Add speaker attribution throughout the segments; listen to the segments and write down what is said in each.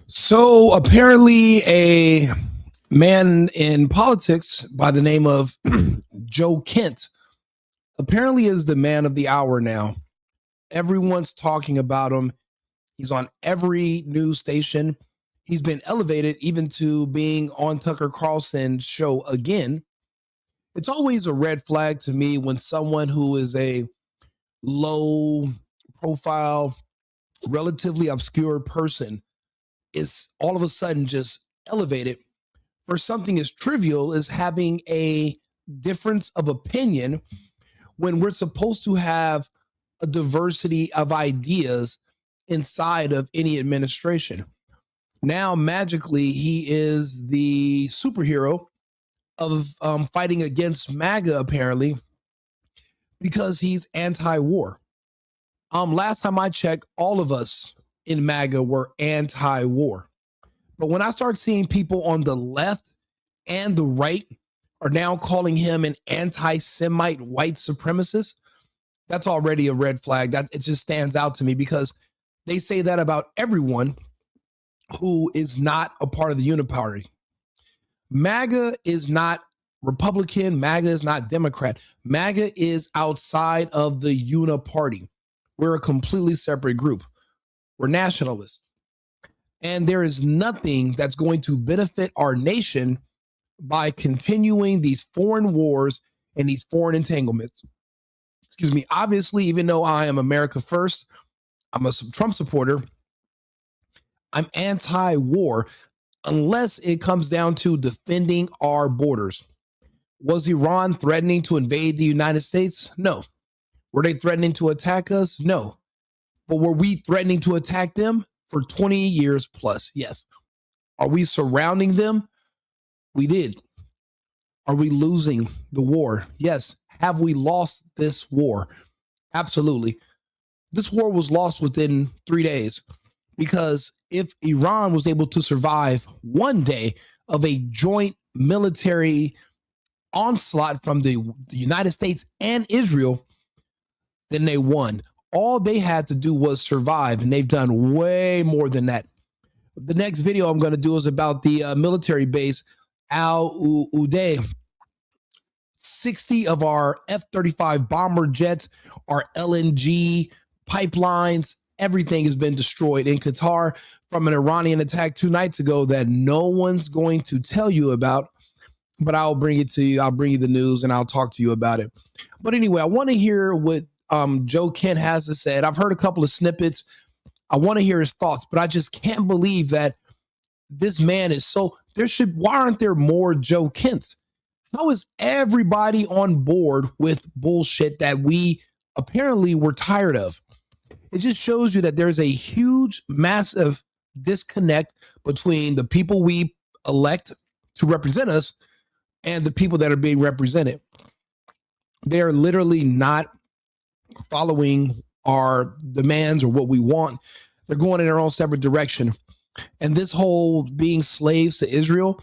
Speaker 1: So apparently, a man in politics by the name of Joe Kent apparently is the man of the hour now. Everyone's talking about him. He's on every news station. He's been elevated even to being on Tucker Carlson's show again. It's always a red flag to me when someone who is a low profile, relatively obscure person is all of a sudden just elevated for something as trivial as having a difference of opinion when we're supposed to have a diversity of ideas inside of any administration. Now, magically, he is the superhero of fighting against MAGA, apparently, because he's anti war. Last time I checked, all of us in MAGA were anti war. But when I start seeing people on the left and the right are now calling him an anti-Semite white supremacist, that's already a red flag. That it just stands out to me because they say that about everyone who is not a part of the Uniparty. MAGA is not Republican. MAGA is not Democrat. MAGA is outside of the Uniparty. We're a completely separate group. We're nationalists. And there is nothing that's going to benefit our nation by continuing these foreign wars and these foreign entanglements. Excuse me. Obviously, even though I am America first, I'm a Trump supporter, I'm anti-war unless it comes down to defending our borders. Was Iran threatening to invade the United States? No. Were they threatening to attack us? No. But were we threatening to attack them for 20 years plus? Yes. Are we surrounding them? We did. Are we losing the war? Yes. Have we lost this war? Absolutely. This war was lost within 3 days because if Iran was able to survive one day of a joint military onslaught from the United States and Israel, then they won. All they had to do was survive, and they've done way more than that. The next video I'm going to do is about the military base, Al Uday. 60 of our F-35 bomber jets, our LNG pipelines, everything has been destroyed in Qatar from an Iranian attack 2 nights ago that no one's going to tell you about, but I'll bring it to you. I'll bring you the news and I'll talk to you about it. But anyway, I want to hear what Joe Kent has to say. I've heard a couple of snippets. I want to hear his thoughts, but I just can't believe that this man is so, why aren't there more Joe Kents? How is everybody on board with bullshit that we apparently were tired of? It just shows you that there's a huge, massive disconnect between the people we elect to represent us and the people that are being represented. They're literally not following our demands or what we want. They're going in their own separate direction. And this whole being slaves to Israel,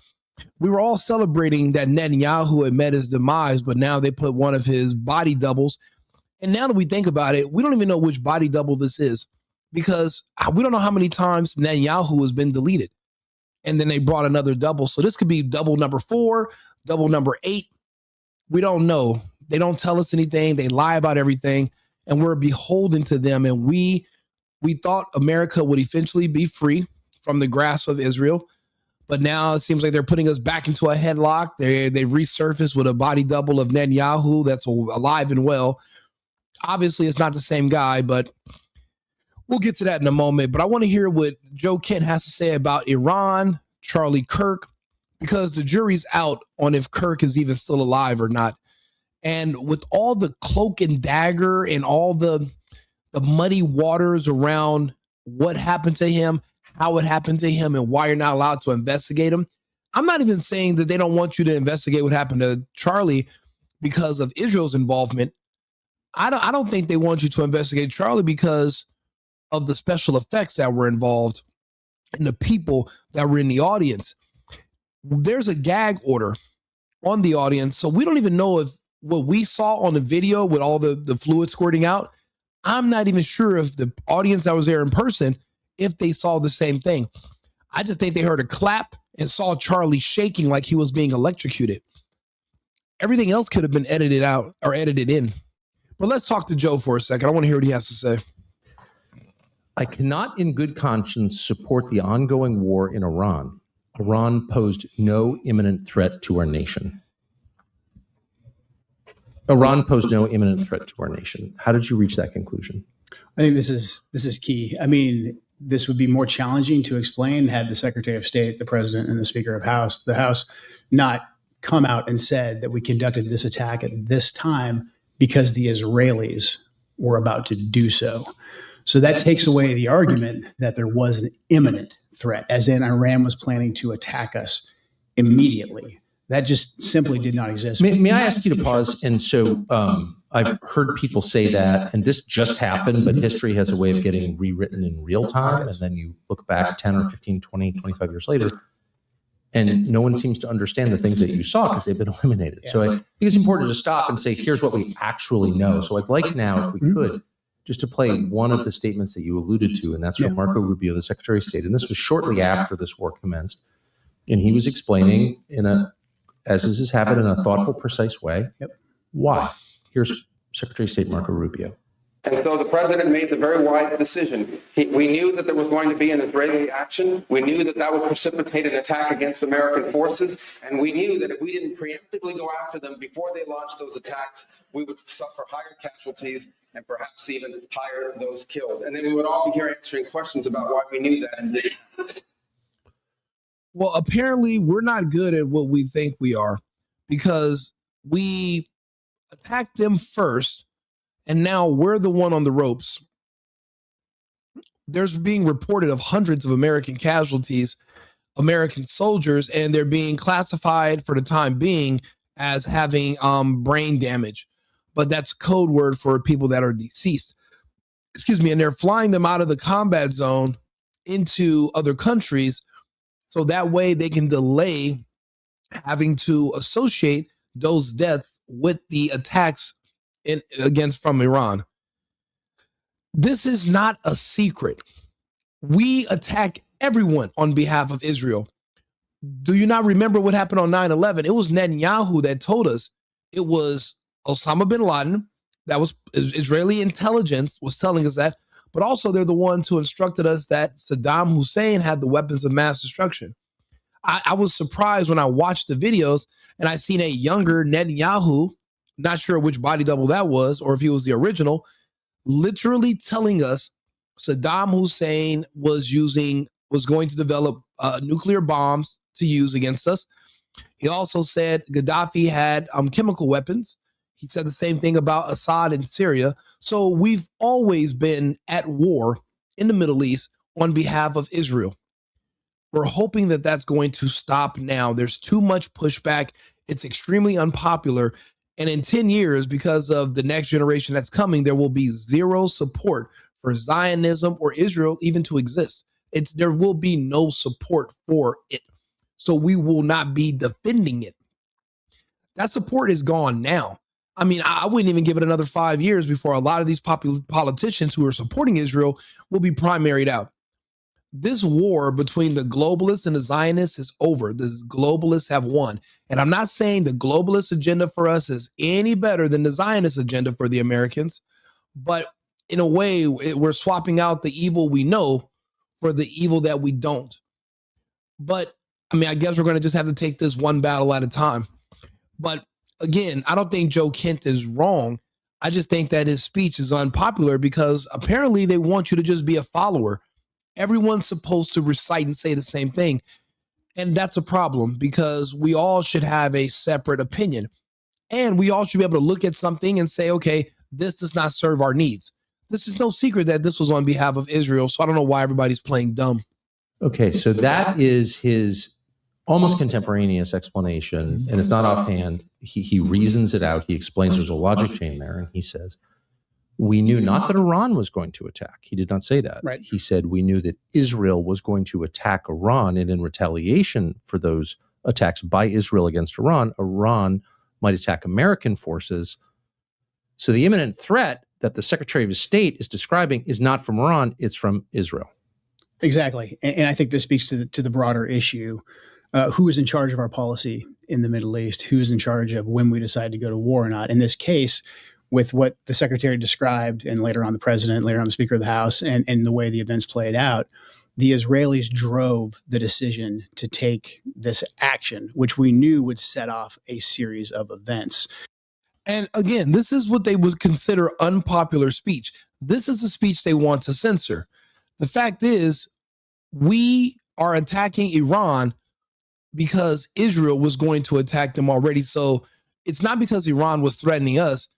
Speaker 1: we were all celebrating that Netanyahu had met his demise, but now they put one of his body doubles. And now that we think about it, we don't even know which body double this is because we don't know how many times Netanyahu has been deleted. And then they brought another double. So this could be double number 4, double number 8. We don't know. They don't tell us anything. They lie about everything. And we're beholden to them. And we thought America would eventually be free from the grasp of Israel. But now it seems like they're putting us back into a headlock. They resurfaced with a body double of Netanyahu that's alive and well. Obviously, it's not the same guy, but we'll get to that in a moment. But I want to hear what Joe Kent has to say about Iran, Charlie Kirk, because the jury's out on if Kirk is even still alive or not. And with all the cloak and dagger and all the muddy waters around what happened to him, how it happened to him, and why you're not allowed to investigate him. I'm not even saying that they don't want you to investigate what happened to Charlie because of Israel's involvement. I don't think they want you to investigate Charlie because of the special effects that were involved and the people that were in the audience. There's a gag order on the audience, so we don't even know if what we saw on the video with all the fluid squirting out, I'm not even sure if the audience that was there in person, if they saw the same thing. I just think they heard a clap and saw Charlie shaking like he was being electrocuted. Everything else could have been edited out or edited in. But let's talk to Joe for a second. I want to hear what he has to say.
Speaker 2: I cannot in good conscience support the ongoing war in Iran. Iran posed no imminent threat to our nation. Iran posed no imminent threat to our nation. How did you reach that conclusion?
Speaker 3: I think this is key. I mean, this would be more challenging to explain had the Secretary of State, the President, and the Speaker of the House not come out and said that we conducted this attack at this time because the Israelis were about to do so. So that takes away the argument that there was an imminent threat, as in Iran was planning to attack us immediately. That just simply did not exist.
Speaker 2: May I ask you to pause? And so I've heard people say that, and this just happened, but history has a way of getting rewritten in real time. And then you look back 10 or 15, 20, 25 years later, and no one seems to understand the things that you saw because they've been eliminated. So I think it's important to stop and say, here's what we actually know. So I'd like now, if we could, just to play one of the statements that you alluded to, and that's from Marco Rubio, the Secretary of State. And this was shortly after this war commenced. And he was explaining as is his habit, in a thoughtful, precise way, why. Here's Secretary of State Marco Rubio.
Speaker 4: And so the president made the very wise decision. We knew that there was going to be an Israeli action. We knew that that would precipitate an attack against American forces. And we knew that if we didn't preemptively go after them before they launched those attacks, we would suffer higher casualties and perhaps even higher those killed. And then we would all be here answering questions about why we knew that and didn't.
Speaker 1: Well, apparently we're not good at what we think we are, because we attacked them first, and now we're the one on the ropes. There's being reported of hundreds of American casualties, American soldiers, and they're being classified for the time being as having brain damage. But that's code word for people that are deceased. Excuse me. And they're flying them out of the combat zone into other countries, so that way they can delay having to associate those deaths with the attacks from Iran. This is not a secret. We attack everyone on behalf of Israel. Do you not remember what happened on 9/11? It was Netanyahu that told us it was Osama bin Laden. That was Israeli intelligence was telling us that. But also they're the ones who instructed us that Saddam Hussein had the weapons of mass destruction. I was surprised when I watched the videos and I seen a younger Netanyahu, not sure which body double that was or if he was the original, literally telling us Saddam Hussein was going to develop nuclear bombs to use against us. He also said Gaddafi had chemical weapons. He said the same thing about Assad in Syria. So we've always been at war in the Middle East on behalf of Israel. We're hoping that that's going to stop now. There's too much pushback. It's extremely unpopular. And in 10 years, because of the next generation that's coming, there will be zero support for Zionism or Israel even to exist. There will be no support for it. So we will not be defending it. That support is gone now. I mean, I wouldn't even give it another 5 years before a lot of these politicians who are supporting Israel will be primaried out. This war between the globalists and the Zionists is over. The globalists have won. And I'm not saying the globalist agenda for us is any better than the Zionist agenda for the Americans, but in a way, we're swapping out the evil we know for the evil that we don't. But I mean, I guess we're going to just have to take this one battle at a time. But again, I don't think Joe Kent is wrong. I just think that his speech is unpopular because apparently they want you to just be a follower. Everyone's supposed to recite and say the same thing. And that's a problem because we all should have a separate opinion. And we all should be able to look at something and say, okay, this does not serve our needs. This is no secret that this was on behalf of Israel. So I don't know why everybody's playing dumb.
Speaker 2: Okay, so that is his almost contemporaneous explanation. And it's not offhand. He reasons it out. He explains there's a logic chain there. And he says, we knew not that Iran was going to attack. He did not say that.
Speaker 3: Right.
Speaker 2: He said we knew that Israel was going to attack Iran, and in retaliation for those attacks by Israel against Iran, Iran might attack American forces. So the imminent threat that the Secretary of State is describing is not from Iran, it's from Israel.
Speaker 3: Exactly. And I think this speaks to the broader issue. Who is in charge of our policy in the Middle East? Who is in charge of when we decide to go to war or not? In this case, with what the secretary described, and later on the president, later on the Speaker of the House, and the way the events played out, the Israelis drove the decision to take this action, which we knew would set off a series of events.
Speaker 1: And again, this is what they would consider unpopular speech. This is a speech they want to censor. The fact is, we are attacking Iran because Israel was going to attack them already. So it's not because Iran was threatening us.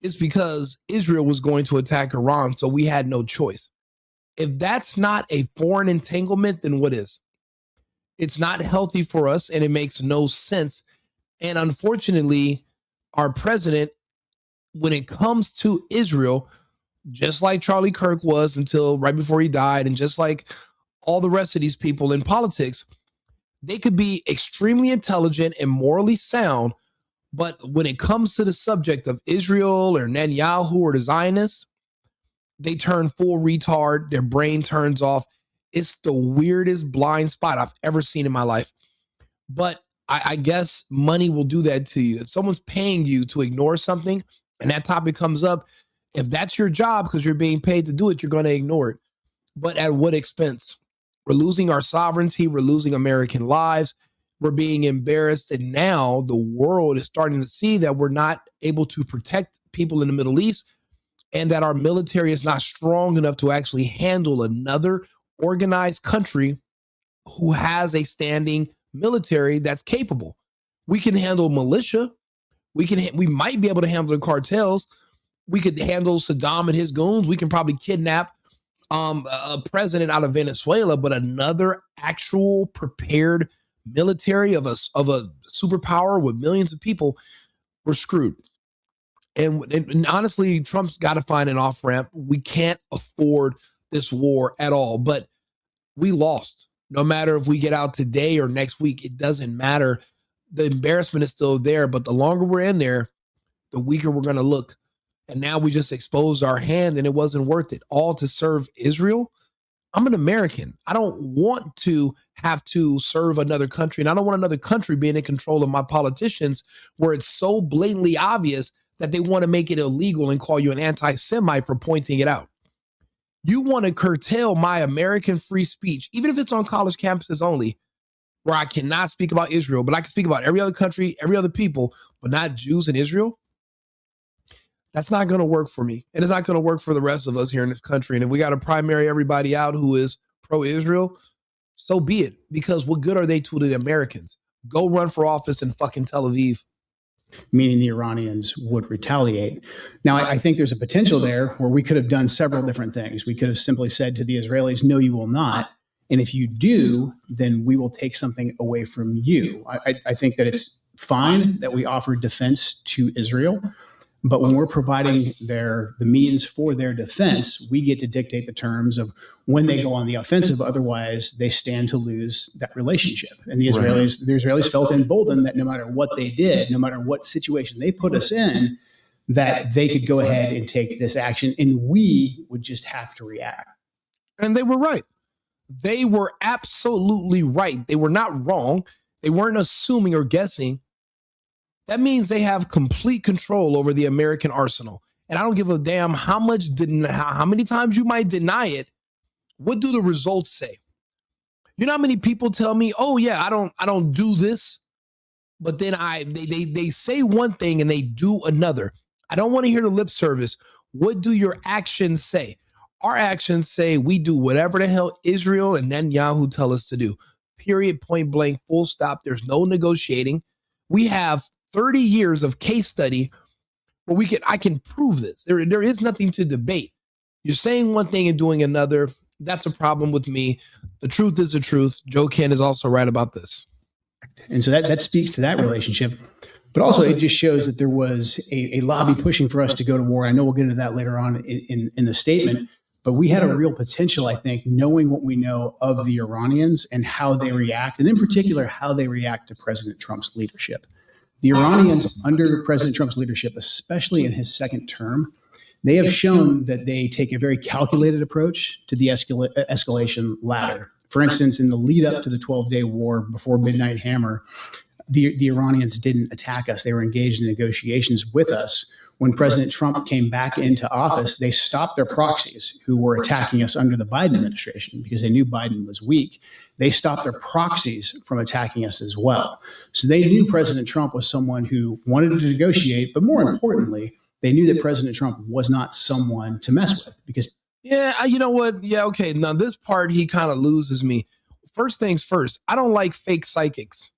Speaker 1: It's because Israel was going to attack Iran. So we had no choice. If that's not a foreign entanglement, then what is? It's not healthy for us, and it makes no sense. And unfortunately, our president, when it comes to Israel, just like Charlie Kirk was until right before he died, and just like all the rest of these people in politics, they could be extremely intelligent and morally sound, but when it comes to the subject of Israel or Netanyahu or the Zionists, they turn full retard. Their brain turns off. It's the weirdest blind spot I've ever seen in my life. But I guess money will do that to you. If someone's paying you to ignore something and that topic comes up, if that's your job because you're being paid to do it, you're going to ignore it. But at what expense? We're losing our sovereignty. We're losing American lives. We're being embarrassed. And now the world is starting to see that we're not able to protect people in the Middle East, and that our military is not strong enough to actually handle another organized country who has a standing military that's capable. We can handle militia. We might be able to handle the cartels. We could handle Saddam and his goons. We can probably kidnap a president out of Venezuela, but another actual prepared military of a superpower with millions of people, we're screwed. And honestly, Trump's got to find an off-ramp. We can't afford this war at all, but we lost. No matter if we get out today or next week, it doesn't matter. The embarrassment is still there, but the longer we're in there, the weaker we're going to look. And now we just exposed our hand, and it wasn't worth it. All to serve Israel. I'm an American. I don't want to have to serve another country, and I don't want another country being in control of my politicians where it's so blatantly obvious that they want to make it illegal and call you an anti-Semite for pointing it out. You want to curtail my American free speech, even if it's on college campuses only, where I cannot speak about Israel, but I can speak about every other country, every other people, but not Jews and Israel. That's not going to work for me. And it's not going to work for the rest of us here in this country. And if we got to primary everybody out who is pro-Israel, so be it. Because what good are they to the Americans? Go run for office in fucking Tel Aviv.
Speaker 3: Meaning the Iranians would retaliate. Now, I think there's a potential there where we could have done several different things. We could have simply said to the Israelis, no, you will not. And if you do, then we will take something away from you. I think that it's fine that we offer defense to Israel. But when we're providing the means for their defense, we get to dictate the terms of when they go on the offensive. Otherwise, they stand to lose that relationship. And the Israelis felt emboldened that no matter what they did, no matter what situation they put us in, that they could go ahead and take this action, and we would just have to react.
Speaker 1: And they were right. They were absolutely right. They were not wrong. They weren't assuming or guessing. That means they have complete control over the American arsenal. And I don't give a damn how many times you might deny it. What do the results say? You know how many people tell me, oh yeah, I don't do this. But then they say one thing and they do another. I don't want to hear the lip service. What do your actions say? Our actions say we do whatever the hell Israel and Netanyahu tell us to do. Period, point blank, full stop. There's no negotiating. We have 30 years of case study where I can prove this. There is nothing to debate. You're saying one thing and doing another. That's a problem with me. The truth is the truth. Joe Ken is also right about this.
Speaker 3: And so that speaks to that relationship. But also it just shows that there was a lobby pushing for us to go to war. I know we'll get into that later on in the statement. But we had a real potential, I think, knowing what we know of the Iranians and how they react, and in particular, how they react to President Trump's leadership. The Iranians, under President Trump's leadership, especially in his second term, They have shown that they take a very calculated approach to the escalation ladder. For instance, in the lead up to the 12-day war before Midnight Hammer, the Iranians didn't attack us. They were engaged in negotiations with us. When President Trump came back into office, they stopped their proxies who were attacking us under the Biden administration because they knew Biden was weak. They stopped their proxies from attacking us as well. So they knew President Trump was someone who wanted to negotiate, but more importantly, they knew that President Trump was not someone to mess with because.
Speaker 1: Yeah, you know what? Yeah, okay. Now this part, he kind of loses me. First things first, I don't like fake psychics.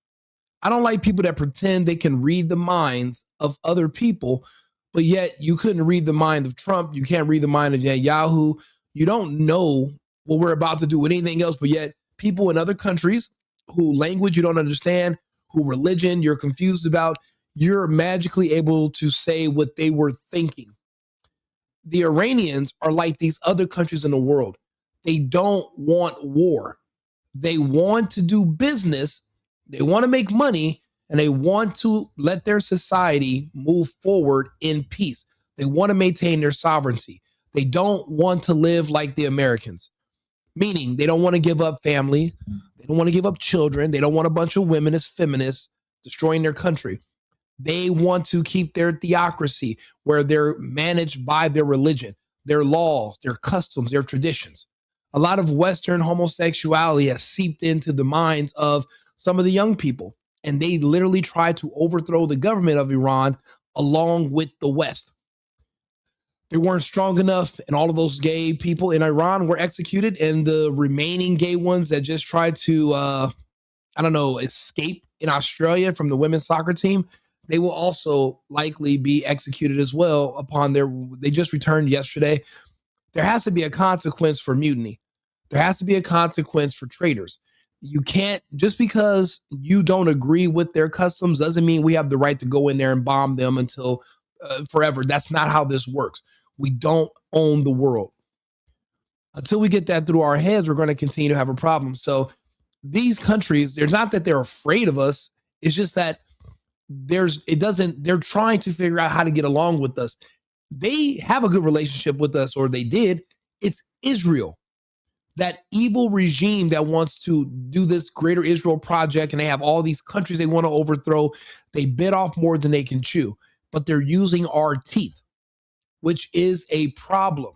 Speaker 1: I don't like people that pretend they can read the minds of other people, but yet you couldn't read the mind of Trump. You can't read the mind of Yahoo. You don't know what we're about to do with anything else, but yet people in other countries who language you don't understand, who religion you're confused about, you're magically able to say what they were thinking. The Iranians are like these other countries in the world. They don't want war. They want to do business. They want to make money, and they want to let their society move forward in peace. They want to maintain their sovereignty. They don't want to live like the Americans, meaning they don't want to give up family. They don't want to give up children. They don't want a bunch of women as feminists destroying their country. They want to keep their theocracy where they're managed by their religion, their laws, their customs, their traditions. A lot of Western homosexuality has seeped into the minds of some of the young people, and they literally try to overthrow the government of Iran along with the West. They weren't strong enough, and all of those gay people in Iran were executed, and the remaining gay ones that just tried to, escape in Australia from the women's soccer team, they will also likely be executed as well they just returned yesterday. There has to be a consequence for mutiny. There has to be a consequence for traitors. You can't, just because you don't agree with their customs doesn't mean we have the right to go in there and bomb them until forever. That's not how this works. We don't own the world. Until we get that through our heads, we're going to continue to have a problem. So these countries, they're not that they're afraid of us. It's just that they're trying to figure out how to get along with us. They have a good relationship with us, or they did. It's Israel, that evil regime that wants to do this greater Israel project, and they have all these countries they want to overthrow. They bit off more than they can chew, but they're using our teeth, which is a problem.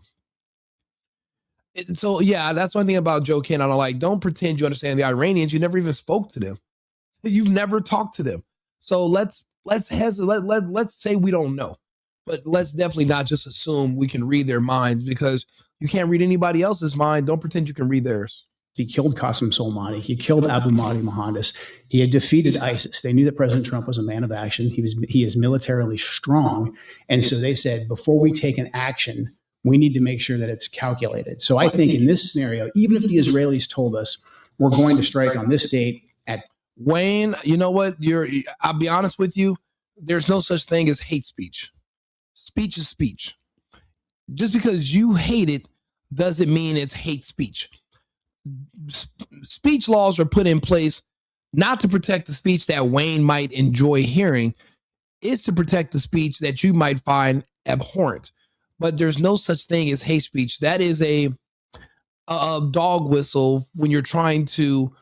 Speaker 1: So yeah, that's one thing about Joe Kent I don't like. Don't pretend you understand the Iranians. You never even spoke to them. You've never talked to them. So let's say we don't know, but let's definitely not just assume we can read their minds, because you can't read anybody else's mind. Don't pretend you can read theirs.
Speaker 3: He killed Qasem Soleimani. He killed Abu Mahdi Mohandas. He had defeated ISIS. They knew that President Trump was a man of action. He is militarily strong. And so they said, before we take an action, we need to make sure that it's calculated. So I think in this scenario, even if the Israelis told us we're going to strike on this date at
Speaker 1: Wayne, you know what? I'll be honest with you. There's no such thing as hate speech. Speech is speech. Just because you hate it doesn't mean it's hate speech. Speech laws are put in place not to protect the speech that Wayne might enjoy hearing. It's to protect the speech that you might find abhorrent. But there's no such thing as hate speech. That is a dog whistle when you're trying to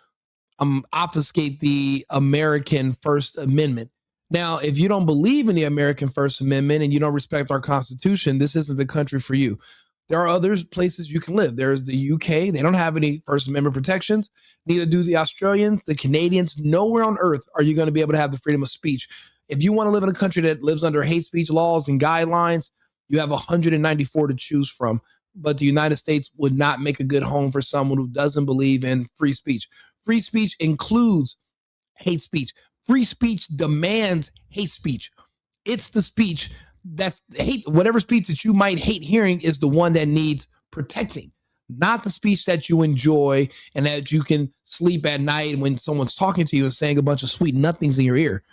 Speaker 1: obfuscate the American First Amendment. Now, if you don't believe in the American First Amendment and you don't respect our Constitution, this isn't the country for you. There are other places you can live. There's the UK. They don't have any First Amendment protections. Neither do the Australians, the Canadians. Nowhere on earth are you going to be able to have the freedom of speech. If you want to live in a country that lives under hate speech laws and guidelines, you have 194 to choose from. But the United States would not make a good home for someone who doesn't believe in free speech. Free speech includes hate speech. Free speech demands hate speech. It's the speech that's hate. Whatever speech that you might hate hearing is the one that needs protecting, not the speech that you enjoy and that you can sleep at night when someone's talking to you and saying a bunch of sweet nothings in your ear.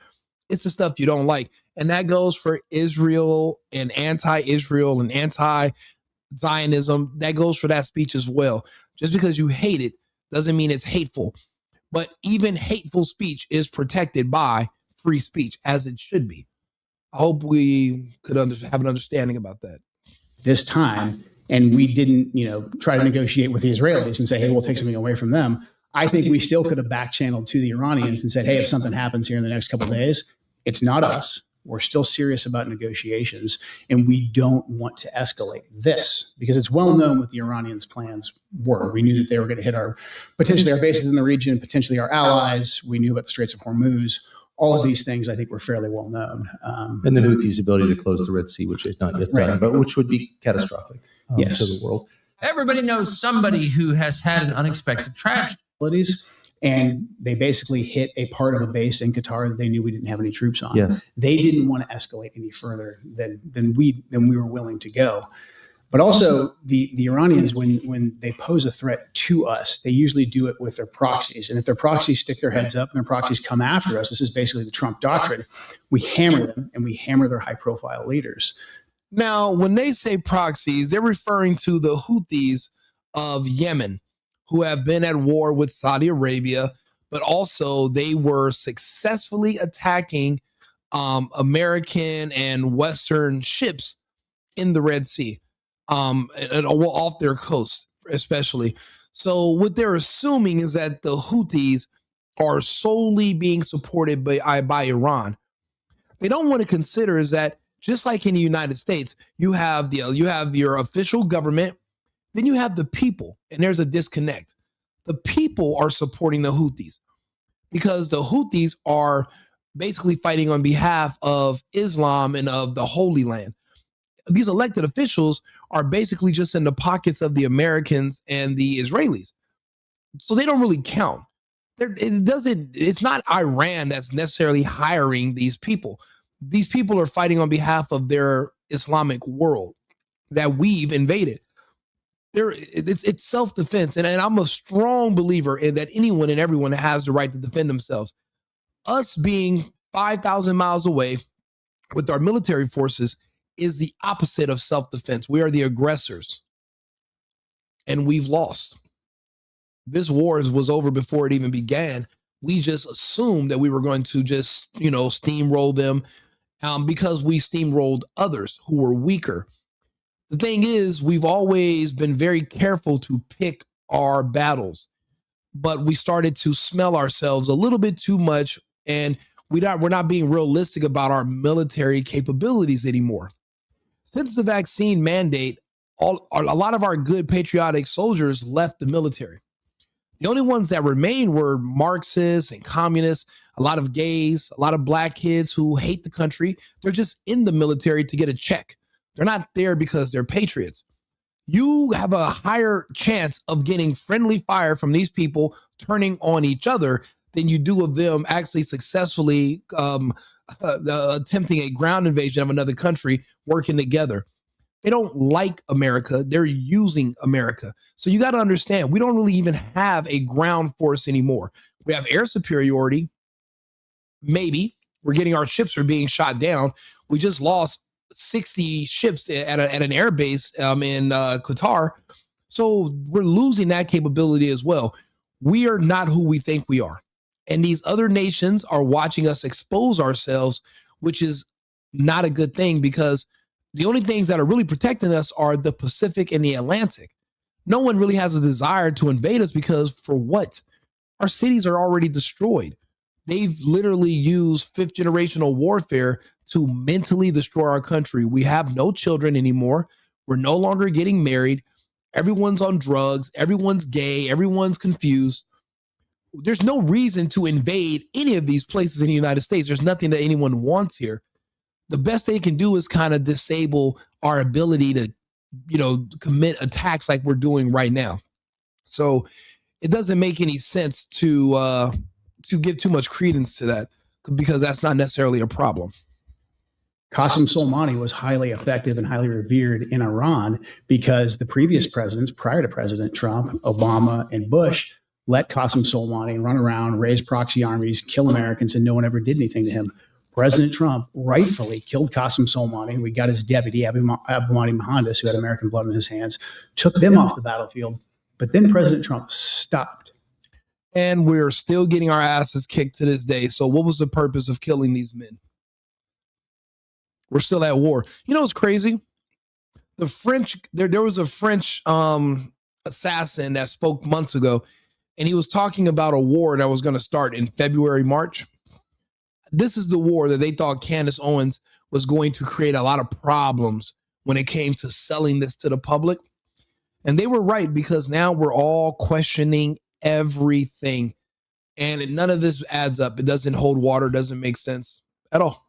Speaker 1: It's the stuff you don't like. And that goes for Israel and anti-Israel and anti-Zionism. That goes for that speech as well. Just because you hate it doesn't mean it's hateful. But even hateful speech is protected by free speech, as it should be. I hope we could have an understanding about that.
Speaker 3: this time, and we didn't, try to negotiate with the Israelis and say, hey, we'll take something away from them, I think we still could have back-channeled to the Iranians and said, hey, if something happens here in the next couple of days, it's not us. We're still serious about negotiations, and we don't want to escalate this, because it's well known what the Iranians' plans were. We knew that they were going to hit potentially our bases in the region, potentially our allies. We knew about the Straits of Hormuz. All of these things, I think, were fairly well known.
Speaker 2: And the Houthis' ability to close the Red Sea, which they've not yet done, but which would be catastrophic to the world.
Speaker 5: Everybody knows somebody who has had an unexpected tragedy.
Speaker 3: And they basically hit a part of a base in Qatar that they knew we didn't have any troops on.
Speaker 2: Yes.
Speaker 3: They didn't want to escalate any further than we were willing to go. But also the Iranians, when they pose a threat to us, they usually do it with their proxies. And if their proxies stick their heads up and their proxies come after us, this is basically the Trump doctrine. We hammer them, and we hammer their high-profile leaders.
Speaker 1: Now, when they say proxies, they're referring to the Houthis of Yemen, who have been at war with Saudi Arabia, but also they were successfully attacking American and Western ships in the Red Sea, off their coast, especially. So what they're assuming is that the Houthis are solely being supported by Iran. They don't want to consider is that just like in the United States, you have your official government, then you have the people, and there's a disconnect. The people are supporting the Houthis because the Houthis are basically fighting on behalf of Islam and of the Holy Land. These elected officials are basically just in the pockets of the Americans and the Israelis. So they don't really count. It's not Iran that's necessarily hiring these people. These people are fighting on behalf of their Islamic world that we've invaded. It's self-defense, and I'm a strong believer in that anyone and everyone has the right to defend themselves. Us being 5,000 miles away with our military forces is the opposite of self-defense. We are the aggressors, and we've lost. This war was over before it even began. We just assumed that we were going to just, steamroll them because we steamrolled others who were weaker. The thing is, we've always been very careful to pick our battles, but we started to smell ourselves a little bit too much, and we're not being realistic about our military capabilities anymore. Since the vaccine mandate, a lot of our good patriotic soldiers left the military. The only ones that remained were Marxists and communists, a lot of gays, a lot of black kids who hate the country. They're just in the military to get a check. They're not there because they're patriots. You have a higher chance of getting friendly fire from these people turning on each other than you do of them actually successfully attempting a ground invasion of another country, working together. They don't like America. They're using America. So you got to understand, we don't really even have a ground force anymore. We have air superiority. Maybe we're getting our ships are being shot down. We just lost 60 ships at an air base in Qatar. So we're losing that capability as well. We are not who we think we are. And these other nations are watching us expose ourselves, which is not a good thing because the only things that are really protecting us are the Pacific and the Atlantic. No one really has a desire to invade us because for what? Our cities are already destroyed. They've literally used fifth generational warfare to mentally destroy our country. We have no children anymore. We're no longer getting married. Everyone's on drugs. Everyone's gay. Everyone's confused. There's no reason to invade any of these places in the United States. There's nothing that anyone wants here. The best they can do is kind of disable our ability to, commit attacks like we're doing right now. So it doesn't make any sense to give too much credence to that because that's not necessarily a problem.
Speaker 3: Qasem Soleimani was highly effective and highly revered in Iran because the previous presidents, prior to President Trump, Obama, and Bush, let Qasem Soleimani run around, raise proxy armies, kill Americans, and no one ever did anything to him. President Trump rightfully killed Qasem Soleimani. We got his deputy, Abu Mahdi Mohandas, who had American blood in his hands, took them off the battlefield. But then President Trump stopped.
Speaker 1: And we're still getting our asses kicked to this day. So what was the purpose of killing these men? We're still at war. You know what's crazy? the French, there was a French assassin that spoke months ago, and he was talking about a war that was going to start in February, March. This is the war that they thought Candace Owens was going to create a lot of problems when it came to selling this to the public. And they were right, because now we're all questioning everything. And none of this adds up. It doesn't hold water, doesn't make sense at all.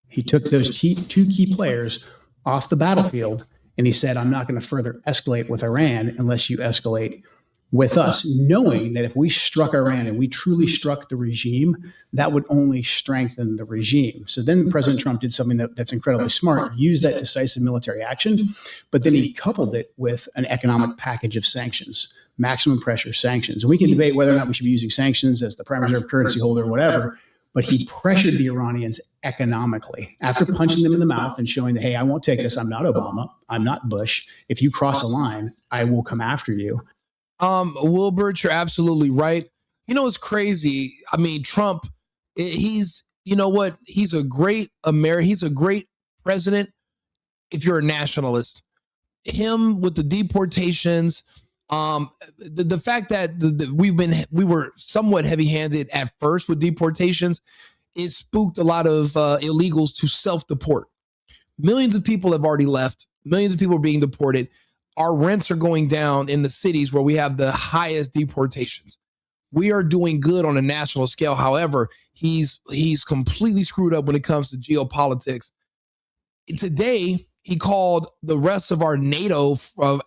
Speaker 3: He took those two key players off the battlefield, and he said, I'm not going to further escalate with Iran unless you escalate with us, knowing that if we struck Iran and we truly struck the regime, that would only strengthen the regime. So then President Trump did something that's incredibly smart, used that decisive military action, but then he coupled it with an economic package of sanctions, maximum pressure sanctions. And we can debate whether or not we should be using sanctions as the prime reserve currency holder or whatever, but he pressured the Iranians economically after punching them in the mouth and showing that, hey, I won't take this. I'm not Obama. I'm not Bush. If you cross a line, I will come after you.
Speaker 1: Wilbert, you're absolutely right. You know, it's crazy. I mean, Trump, he's, you know what? He's a great he's a great president if you're a nationalist. Him with the deportations, the fact that we were somewhat heavy-handed at first with deportations, it spooked a lot of illegals to self-deport. Millions of people have already left. Millions of people are being deported. Our rents are going down in the cities where we have the highest deportations. We are doing good on a national scale. However, he's completely screwed up when it comes to geopolitics. Today, he called the rest of our NATO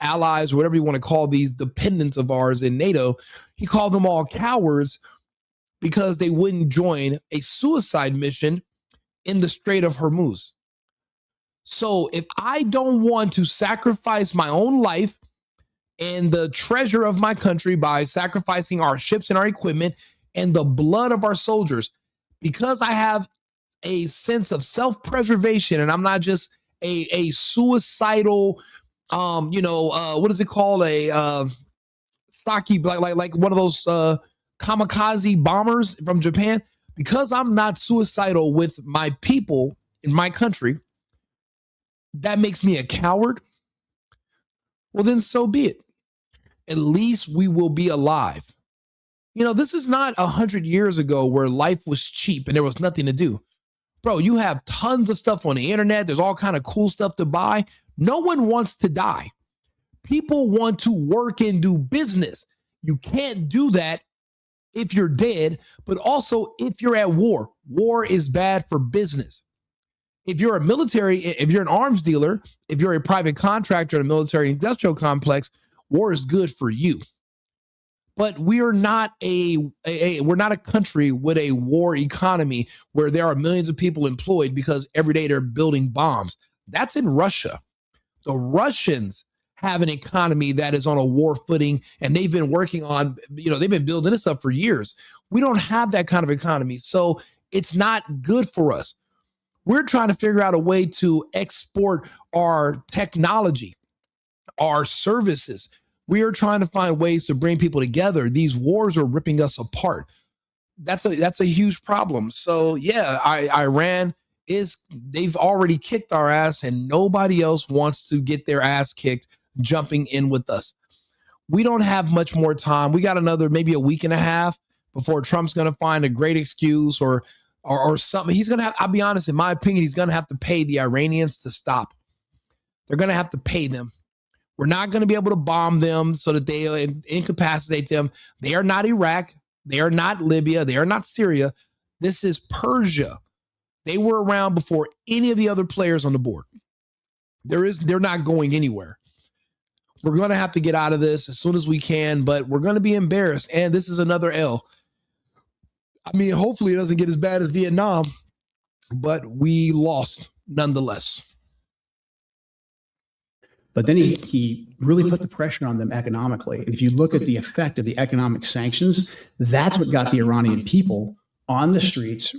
Speaker 1: allies, or whatever you want to call these dependents of ours in NATO, he called them all cowards because they wouldn't join a suicide mission in the Strait of Hormuz. So if I don't want to sacrifice my own life and the treasure of my country by sacrificing our ships and our equipment and the blood of our soldiers, because I have a sense of self-preservation and I'm not just a suicidal, what is it called? A stocky, like one of those kamikaze bombers from Japan. Because I'm not suicidal with my people in my country, that makes me a coward. Well, then so be it. At least we will be alive. You know, this is not 100 years ago where life was cheap and there was nothing to do. Bro, you have tons of stuff on the internet. There's all kind of cool stuff to buy. No one wants to die. People want to work and do business. You can't do that if you're dead, but also if you're at war. War is bad for business. If you're a military, if you're an arms dealer, if you're a private contractor in a military industrial complex, war is good for you. But we are not we're not a country with a war economy where there are millions of people employed because every day they're building bombs. That's in Russia. The Russians have an economy that is on a war footing, and they've been working on, they've been building this up for years. We don't have that kind of economy, so it's not good for us. We're trying to figure out a way to export our technology, our services. We are trying to find ways to bring people together. These wars are ripping us apart. That's a huge problem. So yeah, Iran they've already kicked our ass and nobody else wants to get their ass kicked jumping in with us. We don't have much more time. We got another maybe a week and a half before Trump's going to find a great excuse or something. He's going to have, I'll be honest, in my opinion, he's going to have to pay the Iranians to stop. They're going to have to pay them. We're not going to be able to bomb them so that they incapacitate them. They are not Iraq. They are not Libya. They are not Syria. This is Persia. They were around before any of the other players on the board. They're not going anywhere. We're going to have to get out of this as soon as we can, but we're going to be embarrassed. And this is another L. I mean, hopefully it doesn't get as bad as Vietnam, but we lost nonetheless.
Speaker 3: But then he really put the pressure on them economically. If you look at the effect of the economic sanctions, that's what got the Iranian people on the streets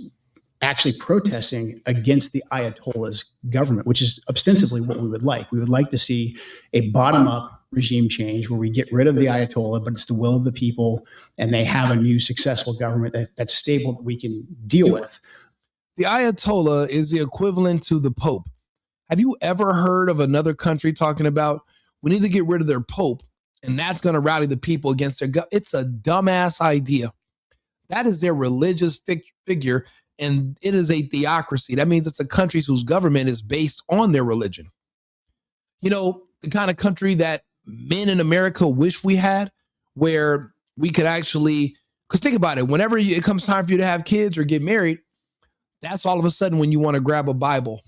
Speaker 3: actually protesting against the Ayatollah's government, which is ostensibly what we would like. We would like to see a bottom-up regime change where we get rid of the Ayatollah, but it's the will of the people, and they have a new successful government that's stable that we can deal with.
Speaker 1: The Ayatollah is the equivalent to the Pope. Have you ever heard of another country talking about we need to get rid of their pope and that's going to rally the people against their government? It's a dumbass idea. That is their religious figure, and it is a theocracy. That means it's a country whose government is based on their religion. You know, the kind of country that men in America wish we had, where we could actually, because think about it, whenever it comes time for you to have kids or get married, that's all of a sudden when you want to grab a Bible.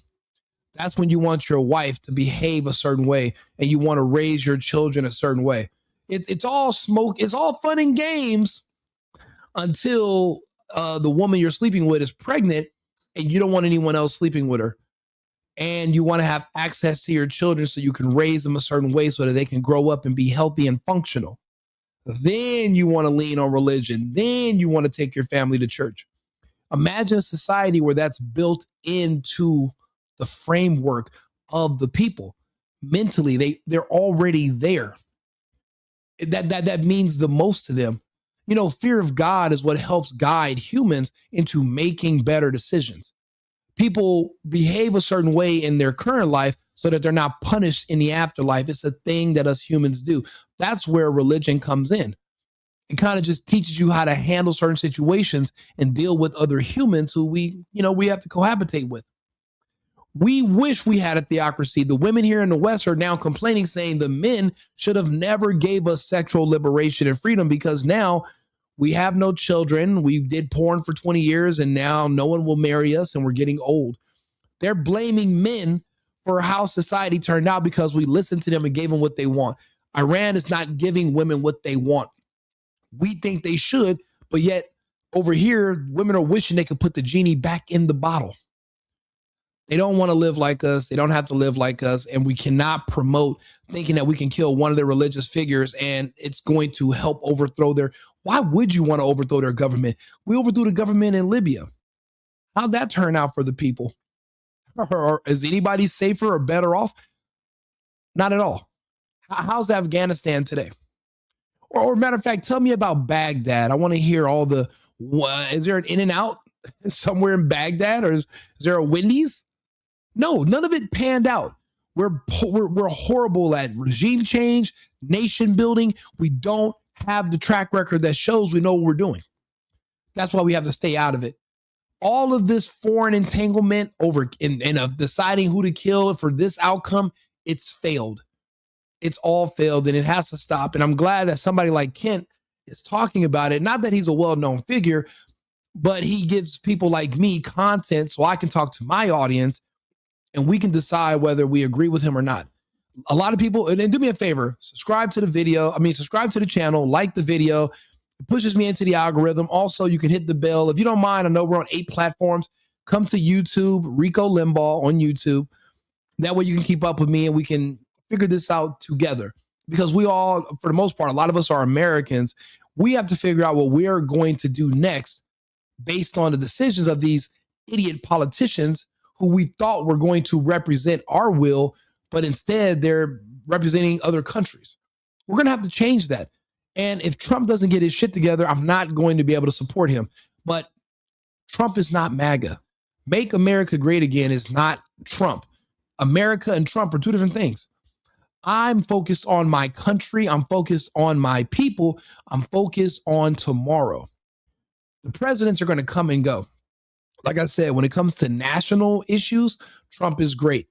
Speaker 1: That's when you want your wife to behave a certain way and you want to raise your children a certain way. It's all smoke. It's all fun and games until the woman you're sleeping with is pregnant and you don't want anyone else sleeping with her. And you want to have access to your children so you can raise them a certain way so that they can grow up and be healthy and functional. Then you want to lean on religion. Then you want to take your family to church. Imagine a society where that's built into the framework of the people. Mentally, they're already there. That means the most to them. You know, fear of God is what helps guide humans into making better decisions. People behave a certain way in their current life so that they're not punished in the afterlife. It's a thing that us humans do. That's where religion comes in. It kind of just teaches you how to handle certain situations and deal with other humans who we have to cohabitate with. We wish we had a theocracy. The women here in the West are now complaining, saying the men should have never gave us sexual liberation and freedom because now we have no children. We did porn for 20 years and now no one will marry us and we're getting old. They're blaming men for how society turned out because we listened to them and gave them what they want. Iran is not giving women what they want. We think they should, but yet over here, women are wishing they could put the genie back in the bottle. They don't want to live like us. They don't have to live like us. And we cannot promote thinking that we can kill one of their religious figures and it's going to help overthrow their. Why would you want to overthrow their government? We overthrew the government in Libya. How'd that turn out for the people? Or is anybody safer or better off? Not at all. How's Afghanistan today? Or matter of fact, tell me about Baghdad. I want to hear all the, is there an In-N-Out somewhere in Baghdad? Or is there a Wendy's? No, none of it panned out. We're horrible at regime change, nation building. We don't have the track record that shows we know what we're doing. That's why we have to stay out of it. All of this foreign entanglement over in of deciding who to kill for this outcome, it's failed. It's all failed and it has to stop. And I'm glad that somebody like Kent is talking about it. Not that he's a well-known figure, but he gives people like me content so I can talk to my audience and we can decide whether we agree with him or not. A lot of people, and do me a favor, subscribe to the channel, like the video. It pushes me into the algorithm. Also, you can hit the bell. If you don't mind, I know we're on 8 platforms. Come to YouTube, Rico Limbaugh on YouTube. That way you can keep up with me and we can figure this out together. Because we all, for the most part, a lot of us are Americans. We have to figure out what we're going to do next based on the decisions of these idiot politicians who we thought were going to represent our will, but instead they're representing other countries. We're going to have to change that. And if Trump doesn't get his shit together, I'm not going to be able to support him. But Trump is not MAGA. Make America Great Again is not Trump. America and Trump are two different things. I'm focused on my country. I'm focused on my people. I'm focused on tomorrow. The presidents are going to come and go. Like I said, when it comes to national issues, Trump is great.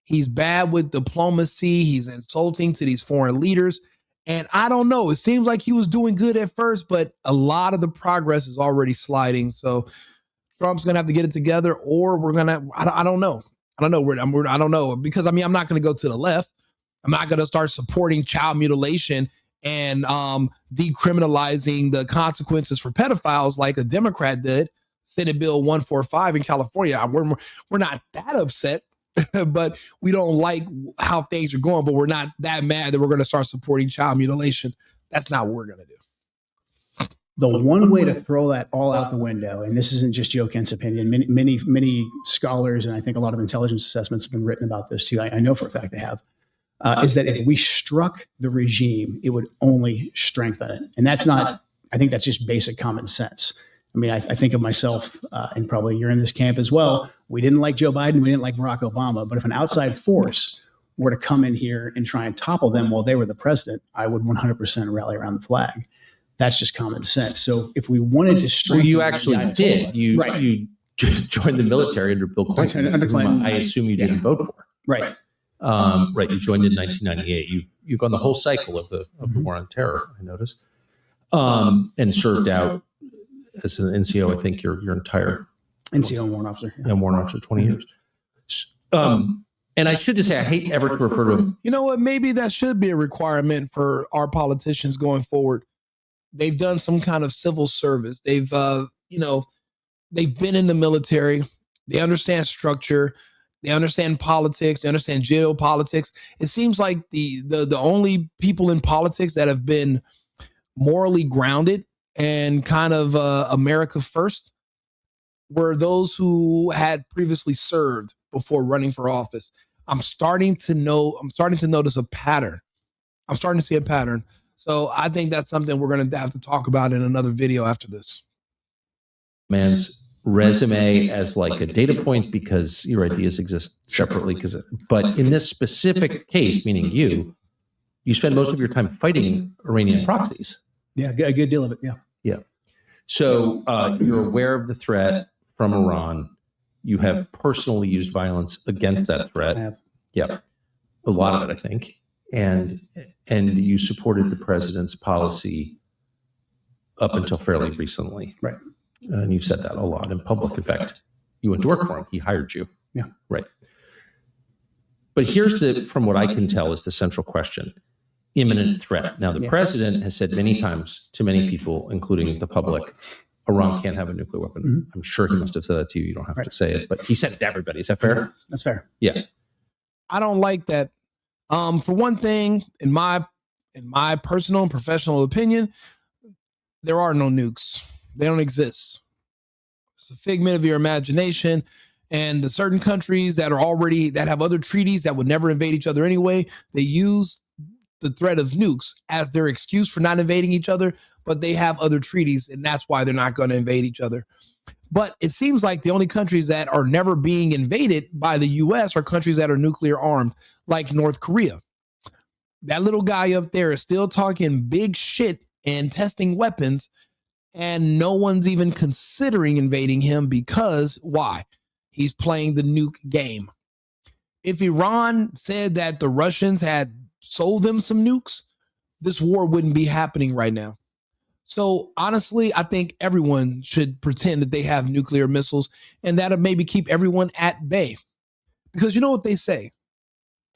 Speaker 1: He's bad with diplomacy. He's insulting to these foreign leaders. And I don't know. It seems like he was doing good at first, but a lot of the progress is already sliding. So Trump's going to have to get it together, or we're going to, I don't know. I don't know. I don't know. Because, I'm not going to go to the left. I'm not going to start supporting child mutilation and decriminalizing the consequences for pedophiles like a Democrat did, Senate Bill 145 in California. We're not that upset, but we don't like how things are going, but we're not that mad that we're going to start supporting child mutilation. That's not what we're going to do.
Speaker 3: The one way to throw that all out the window, and this isn't just Joe Kent's opinion, many scholars, and I think a lot of intelligence assessments have been written about this too. I know for a fact they have. Is that if we struck the regime, it would only strengthen it. And that's not, I think that's just basic common sense. I mean, I think of myself, and probably you're in this camp as well. We didn't like Joe Biden. We didn't like Barack Obama. But if an outside force were to come in here and try and topple them while they were the president, I would 100% rally around the flag. That's just common sense. So if we wanted to strengthen,
Speaker 2: you actually did. You joined the military under Bill Clinton.
Speaker 3: Under Clinton.
Speaker 2: I assume you didn't vote for.
Speaker 3: Right.
Speaker 2: Right. You joined in 1998. You've gone the whole cycle of the war on terror, I noticed, and served out as an NCO. I think your entire
Speaker 3: NCO and warrant officer.
Speaker 2: Yeah, warrant officer, 20 years. And I should just say, I hate ever to refer to him.
Speaker 1: You know what? Maybe that should be a requirement for our politicians going forward. They've done some kind of civil service. They've been in the military. They understand structure. They understand politics. They understand geopolitics. It seems like the only people in politics that have been morally grounded and kind of America first were those who had previously served before running for office. I'm starting to notice a pattern. I'm starting to see a pattern. So I think that's something we're going to have to talk about in another video after this.
Speaker 2: Man's resume as like a data point because your ideas exist separately. But in this specific case, meaning you spend most of your time fighting Iranian proxies.
Speaker 3: Yeah, a good deal of it. Yeah.
Speaker 2: Yeah. So you're aware of the threat from Iran. You have personally used violence against that threat.
Speaker 3: I have.
Speaker 2: Yeah. A lot of it, I think. And you supported the president's policy up until fairly recently.
Speaker 3: Right.
Speaker 2: And you've said that a lot in public. In fact, you went to work for him. He hired you.
Speaker 3: Yeah.
Speaker 2: Right. But here's from what I can tell is the central question: imminent threat. Now, the president has said many times to many people, including the public, Iran can't have a nuclear weapon. Mm-hmm. I'm sure he must have said that to you. You don't have to say it, but he said it to everybody. Is that fair?
Speaker 3: That's fair.
Speaker 2: Yeah.
Speaker 1: I don't like that. For one thing, in my personal and professional opinion, there are no nukes. They don't exist. It's a figment of your imagination. And the certain countries that have other treaties that would never invade each other anyway, they use the threat of nukes as their excuse for not invading each other, but they have other treaties, and that's why they're not going to invade each other. But it seems like the only countries that are never being invaded by the U.S. are countries that are nuclear armed, like North Korea. That little guy up there is still talking big shit and testing weapons, and no one's even considering invading him because why? He's playing the nuke game. If Iran said that the Russians had sold them some nukes, this war wouldn't be happening right now. So honestly, I think everyone should pretend that they have nuclear missiles, and that'll maybe keep everyone at bay. Because you know what they say?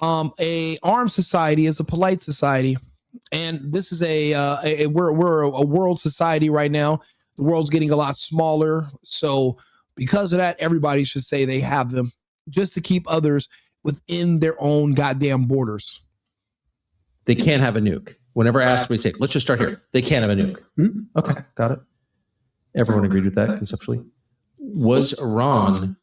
Speaker 1: A armed society is a polite society, and this is we're a world society right now. The world's getting a lot smaller, so because of that, everybody should say they have them, just to keep others within their own goddamn borders.
Speaker 2: They can't have a nuke. Whenever asked, we say, let's just start here. They can't have a nuke. Mm-hmm. Okay, got it. Everyone agreed with that conceptually. Was Iran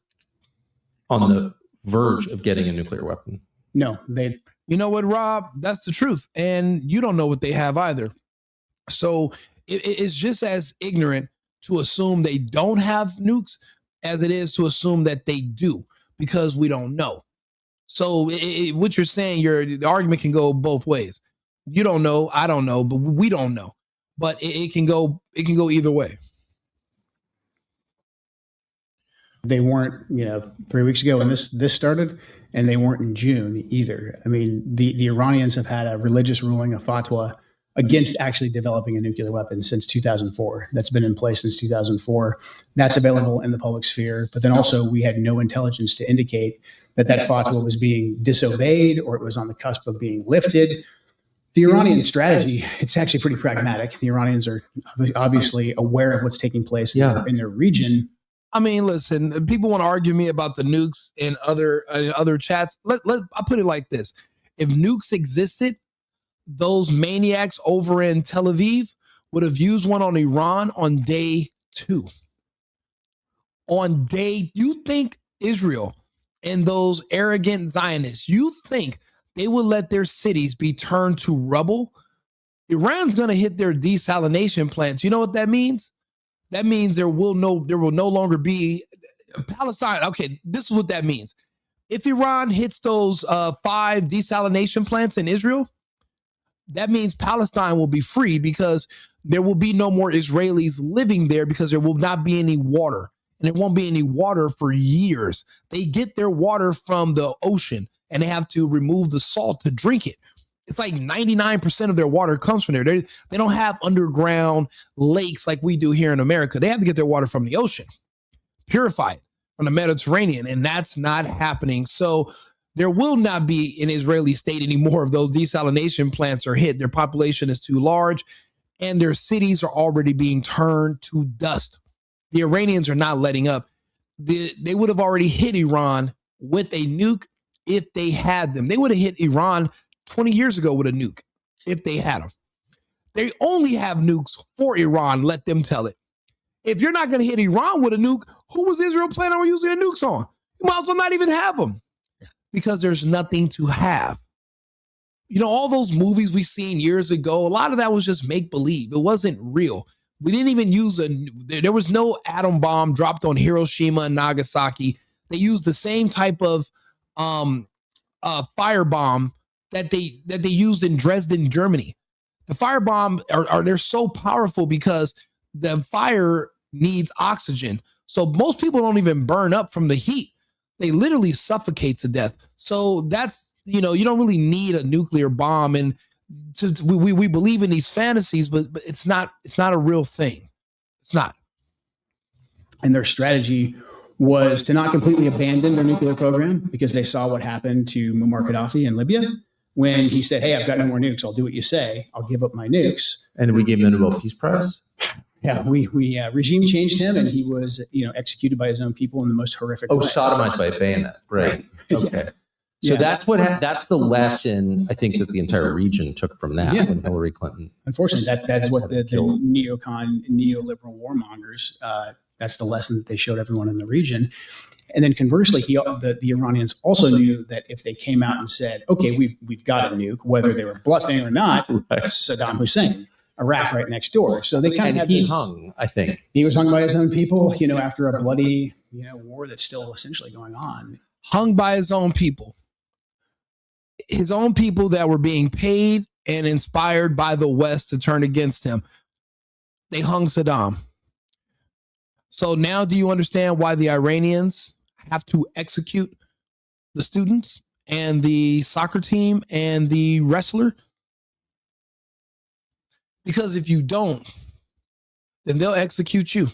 Speaker 2: on the verge of getting a nuclear weapon?
Speaker 3: No,
Speaker 1: You know what, Rob? That's the truth. And you don't know what they have either. So it's just as ignorant to assume they don't have nukes as it is to assume that they do, because we don't know. So what you're saying, the argument can go both ways. You don't know, I don't know, but we don't know. But it can go either way.
Speaker 3: They weren't, 3 weeks ago when this started, and they weren't in June either. I mean, the Iranians have had a religious ruling, a fatwa, against actually developing a nuclear weapon since 2004. That's been in place since 2004. That's available in the public sphere. But then also we had no intelligence to indicate that fatwa was being disobeyed or it was on the cusp of being lifted. The Iranian strategy, it's actually pretty pragmatic. The Iranians are obviously aware of what's taking place in their region.
Speaker 1: I mean, listen, people want to argue me about the nukes in other chats. I'll put it like this. If nukes existed, those maniacs over in Tel Aviv would have used one on Iran on day 2. You think Israel and those arrogant Zionists, you think they would let their cities be turned to rubble? Iran's going to hit their desalination plants. You know what that means? That means there will no longer be Palestine. Okay, this is what that means. If Iran hits those 5 desalination plants in Israel, that means Palestine will be free because there will be no more Israelis living there because there will not be any water. And there won't be any water for years. They get their water from the ocean and they have to remove the salt to drink it. It's like 99% of their water comes from there. They don't have underground lakes like we do here in America. They have to get their water from the ocean, purify it from the Mediterranean, and that's not happening. So there will not be an Israeli state anymore if those desalination plants are hit. Their population is too large, and their cities are already being turned to dust. The Iranians are not letting up. They would have already hit Iran with a nuke if they had them. They would have hit Iran 20 years ago with a nuke if they had them. They only have nukes for Iran. Let them tell it. If you're not going to hit Iran with a nuke, who was Israel planning on using the nukes on? You might as well not even have them because there's nothing to have. You know, all those movies we've seen years ago, a lot of that was just make believe. It wasn't real. We didn't even use there was no atom bomb dropped on Hiroshima and Nagasaki. They used the same type of firebomb that they used in Dresden, Germany. The firebomb they're so powerful because the fire needs oxygen. So most people don't even burn up from the heat. They literally suffocate to death. So that's, you know, you don't really need a nuclear bomb. And we believe in these fantasies, but it's not a real thing. It's not.
Speaker 3: And their strategy was to not completely abandon their nuclear program because they saw what happened to Muammar Gaddafi in Libya when he said, hey, I've got no more nukes. I'll do what you say. I'll give up my nukes.
Speaker 2: And we gave him the Nobel Peace Prize?
Speaker 3: Yeah, we regime changed him, and he was, executed by his own people in the most horrific way.
Speaker 2: Sodomized by a bayonet. Right. Okay. So that's that's the lesson I think that the entire region took from that when Hillary Clinton.
Speaker 3: Unfortunately, that's what the neoliberal warmongers, that's the lesson that they showed everyone in the region. And then conversely, the Iranians also knew that if they came out and said, okay, we've got a nuke, whether they were bluffing or not, Saddam Hussein, Iraq right next door. So they kind of had this.
Speaker 2: Hung, I think.
Speaker 3: He was hung by his own people, after a bloody, war that's still essentially going on.
Speaker 1: Hung by his own people. His own people that were being paid and inspired by the West to turn against him. They hung Saddam. So now do you understand why the Iranians have to execute the students and the soccer team and the wrestler? Because if you don't, then they'll execute you.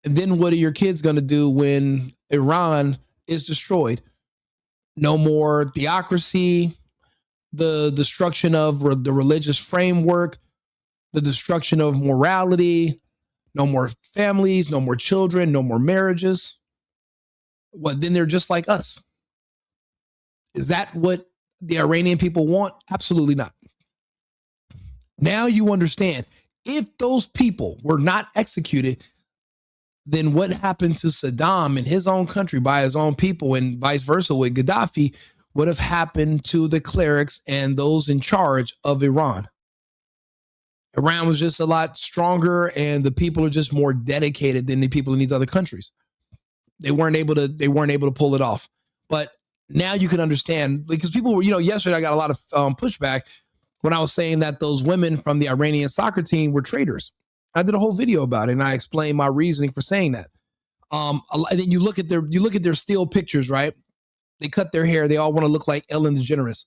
Speaker 1: And then what are your kids going to do when Iran is destroyed? No more theocracy, the destruction of the religious framework, the destruction of morality, no more families, no more children, no more marriages. Well, then they're just like us. Is that what the Iranian people want? Absolutely not. Now you understand, if those people were not executed, then what happened to Saddam in his own country by his own people and vice versa with Gaddafi would have happened to the clerics and those in charge of Iran. Iran was just a lot stronger and the people are just more dedicated than the people in these other countries. They weren't able to pull it off. But now you can understand, because people were, yesterday I got a lot of pushback when I was saying that those women from the Iranian soccer team were traitors. I did a whole video about it and I explained my reasoning for saying that. And then you look at their still pictures, right? They cut their hair. They all want to look like Ellen DeGeneres.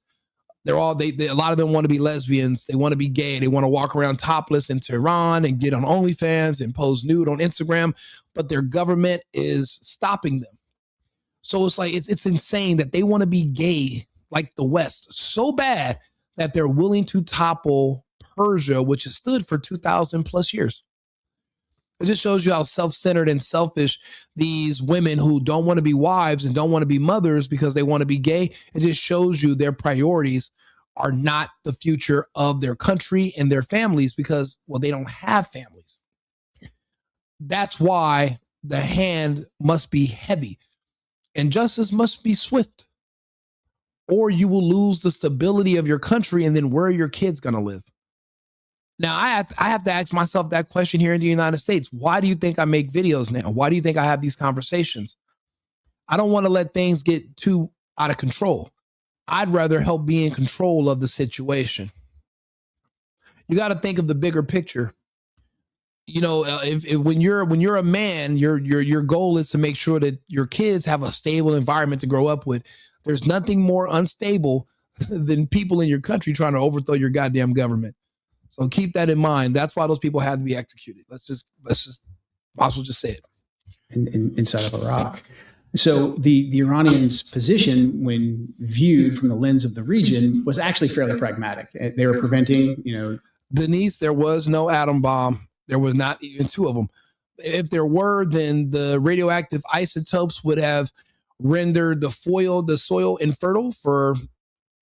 Speaker 1: A lot of them want to be lesbians. They want to be gay. They want to walk around topless in Tehran and get on OnlyFans and pose nude on Instagram, but their government is stopping them. So it's like, it's insane that they want to be gay like the West so bad that they're willing to topple Persia, which has stood for 2,000 plus years. It just shows you how self-centered and selfish these women who don't want to be wives and don't want to be mothers because they want to be gay. It just shows you their priorities are not the future of their country and their families because, well, they don't have families. That's why the hand must be heavy and justice must be swift, or you will lose the stability of your country and then where are your kids going to live? Now I have to ask myself that question here in the United States. Why do you think I make videos now? Why do you think I have these conversations? I don't want to let things get too out of control. I'd rather help be in control of the situation. You got to think of the bigger picture. You know, if when you're a man, your goal is to make sure that your kids have a stable environment to grow up with. There's nothing more unstable than people in your country trying to overthrow your goddamn government. So keep that in mind. That's why those people had to be executed. Let's just might as well just say it.
Speaker 3: Inside of Iraq. So the Iranians' position, when viewed from the lens of the region, was actually fairly pragmatic. They were preventing,
Speaker 1: Denise, there was no atom bomb. There was not even two of them. If there were, then the radioactive isotopes would have rendered the soil infertile for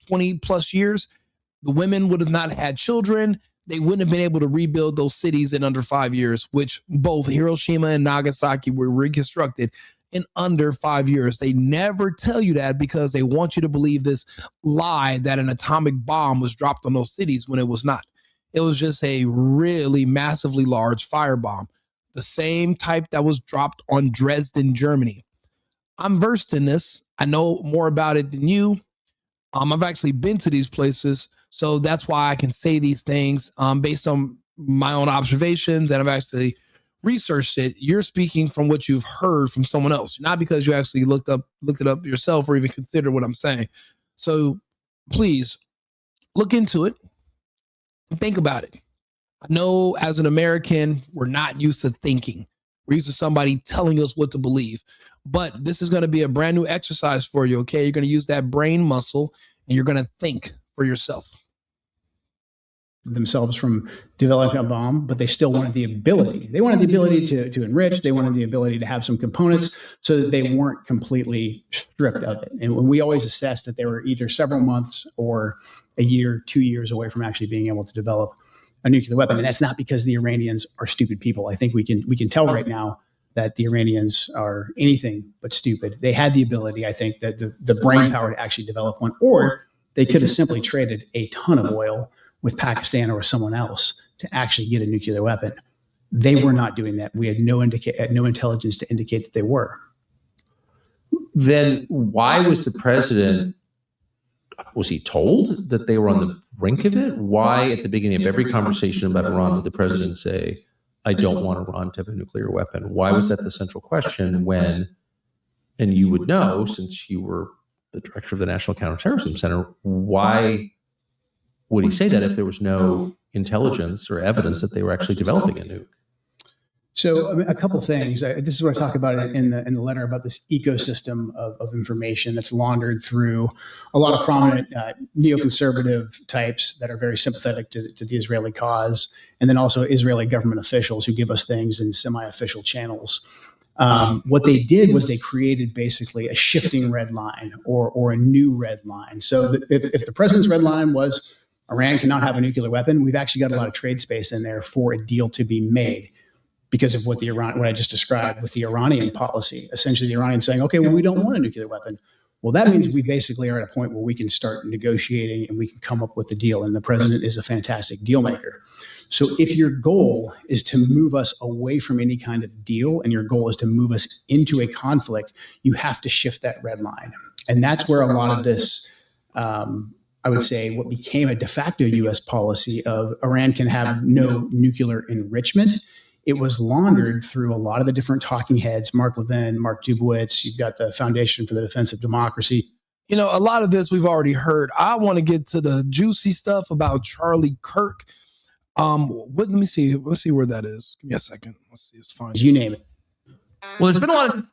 Speaker 1: 20 plus years. The women would have not had children. They wouldn't have been able to rebuild those cities in under 5 years, which both Hiroshima and Nagasaki were reconstructed in under 5 years. They never tell you that because they want you to believe this lie that an atomic bomb was dropped on those cities when it was not. It was just a really massively large firebomb, the same type that was dropped on Dresden, Germany. I'm versed in this. I know more about it than you. I've actually been to these places, so that's why I can say these things based on my own observations, and I've actually researched it. You're speaking from what you've heard from someone else, not because you actually looked it up yourself or even consider what I'm saying. So please look into it and think about it. I know as an American, we're not used to thinking. We're used to somebody telling us what to believe. But this is going to be a brand new exercise for you, okay? You're going to use that brain muscle and you're going to think for yourself.
Speaker 3: Themselves from developing a bomb, but they still wanted the ability. They wanted the ability to enrich. They wanted the ability to have some components so that they weren't completely stripped of it. And when we always assessed that they were either several months or a year, 2 years away from actually being able to develop a nuclear weapon. And that's not because the Iranians are stupid people. I think we can tell right now that the Iranians are anything but stupid. They had the ability, I think, that the brain power to actually develop one, or they could have simply traded a ton of oil with Pakistan or someone else to actually get a nuclear weapon. They were not doing that. We had no intelligence to indicate that they were.
Speaker 2: Then why was the president, was he told that they were on the brink of it? Why at the beginning of every conversation about Iran did the president say, I don't want Iran to have a nuclear weapon? Why was that the central question when, and you would know since you were the director of the National Counterterrorism Center, why would he say that if there was no intelligence or evidence that they were actually developing a nuke?
Speaker 3: So a couple of things. This is what I talk about in the letter about this ecosystem of information that's laundered through a lot of prominent neoconservative types that are very sympathetic to the Israeli cause, and then also Israeli government officials who give us things in semi-official channels. What they did was they created basically a shifting red line or a new red line. So if the president's red line was Iran cannot have a nuclear weapon, we've actually got a lot of trade space in there for a deal to be made, because of what I just described with the Iranian policy. Essentially, the Iranians saying, okay, well, we don't want a nuclear weapon. Well, that means we basically are at a point where we can start negotiating and we can come up with a deal. And the president is a fantastic deal maker. So if your goal is to move us away from any kind of deal and your goal is to move us into a conflict, you have to shift that red line. And that's where a lot of this, I would say, what became a de facto U.S. policy of Iran can have no nuclear enrichment. It was laundered through a lot of the different talking heads, Mark Levin, Mark Dubowitz. You've got the Foundation for the Defense of Democracy.
Speaker 1: You know, a lot of this we've already heard. I want to get to the juicy stuff about Charlie Kirk. Let me see. Let's see where that is. Give me a second. Let's see. It's fine.
Speaker 3: You name it.
Speaker 5: Well, there's been a lot of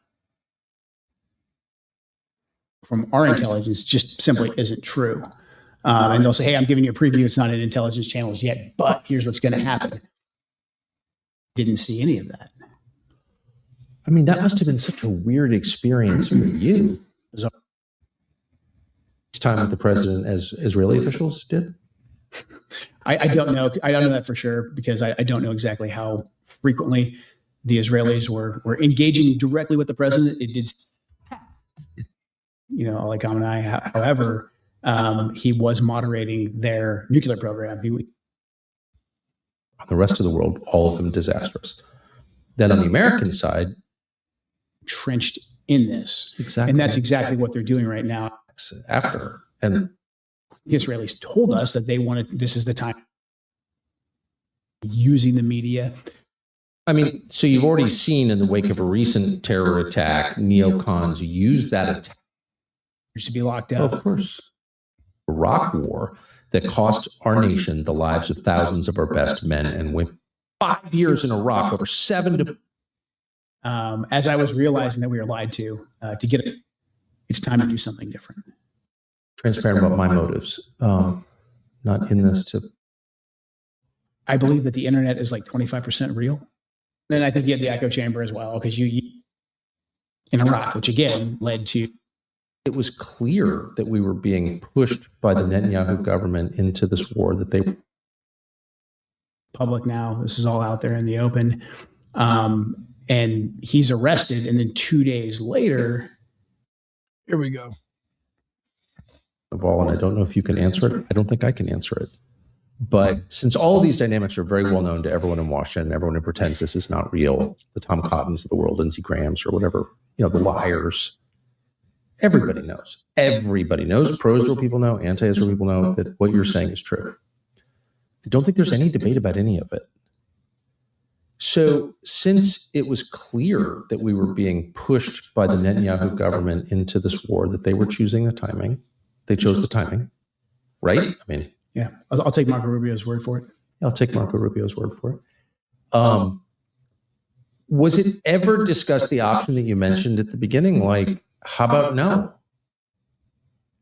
Speaker 3: from our intelligence just simply isn't true. And they'll say, hey, I'm giving you a preview. It's not in intelligence channels yet, but here's what's going to happen. Didn't see any of that.
Speaker 2: I mean, that must have been such a weird experience for you. Time with the president as Israeli officials did?
Speaker 3: I don't know. I don't know that for sure because I don't know exactly how frequently the Israelis were engaging directly with the president. It did, like Khamenei. However, he was moderating their nuclear program.
Speaker 2: On the rest of the world, all of them disastrous. Then on the American side,
Speaker 3: Trenched in this.
Speaker 2: exactly.
Speaker 3: And that's exactly what they're doing right now.
Speaker 2: After. And
Speaker 3: The Israelis told us that they wanted, this is the time using the media.
Speaker 2: I mean, so you've already seen in the wake of a recent terror attack, neocons use that attack.
Speaker 3: To be locked up.
Speaker 2: Of course. Iraq war that cost our nation the lives of thousands of our best men and women. 5 years in Iraq, over 7 to.
Speaker 3: As I was realizing that we were lied to get it, it's time to do something different.
Speaker 2: Transparent about my motives. Not in this to.
Speaker 3: I believe that the internet is like 25% real. Then I think you had the echo chamber as well, because you in Iraq, which again led to.
Speaker 2: It was clear that we were being pushed by the Netanyahu government into this war that they.
Speaker 3: Public now. This is all out there in the open. And he's arrested. And then 2 days later.
Speaker 1: Here we go.
Speaker 2: Of all, and I don't know if you can answer it. I don't think I can answer it. But since all of these dynamics are very well known to everyone in Washington, everyone who pretends this is not real, the Tom Cottons of the world, Lindsey Grahams or whatever, the liars, everybody knows. Everybody knows. Pro-Israel people know, anti-Israel people know that what you're saying is true. I don't think there's any debate about any of it. So since it was clear that we were being pushed by the Netanyahu government into this war, that they were choosing the timing, they chose the timing, right? I mean,
Speaker 3: yeah, I'll take Marco Rubio's word for it.
Speaker 2: I'll take Marco Rubio's word for it. Was it ever discussed, the option that you mentioned at the beginning? Like, how about no?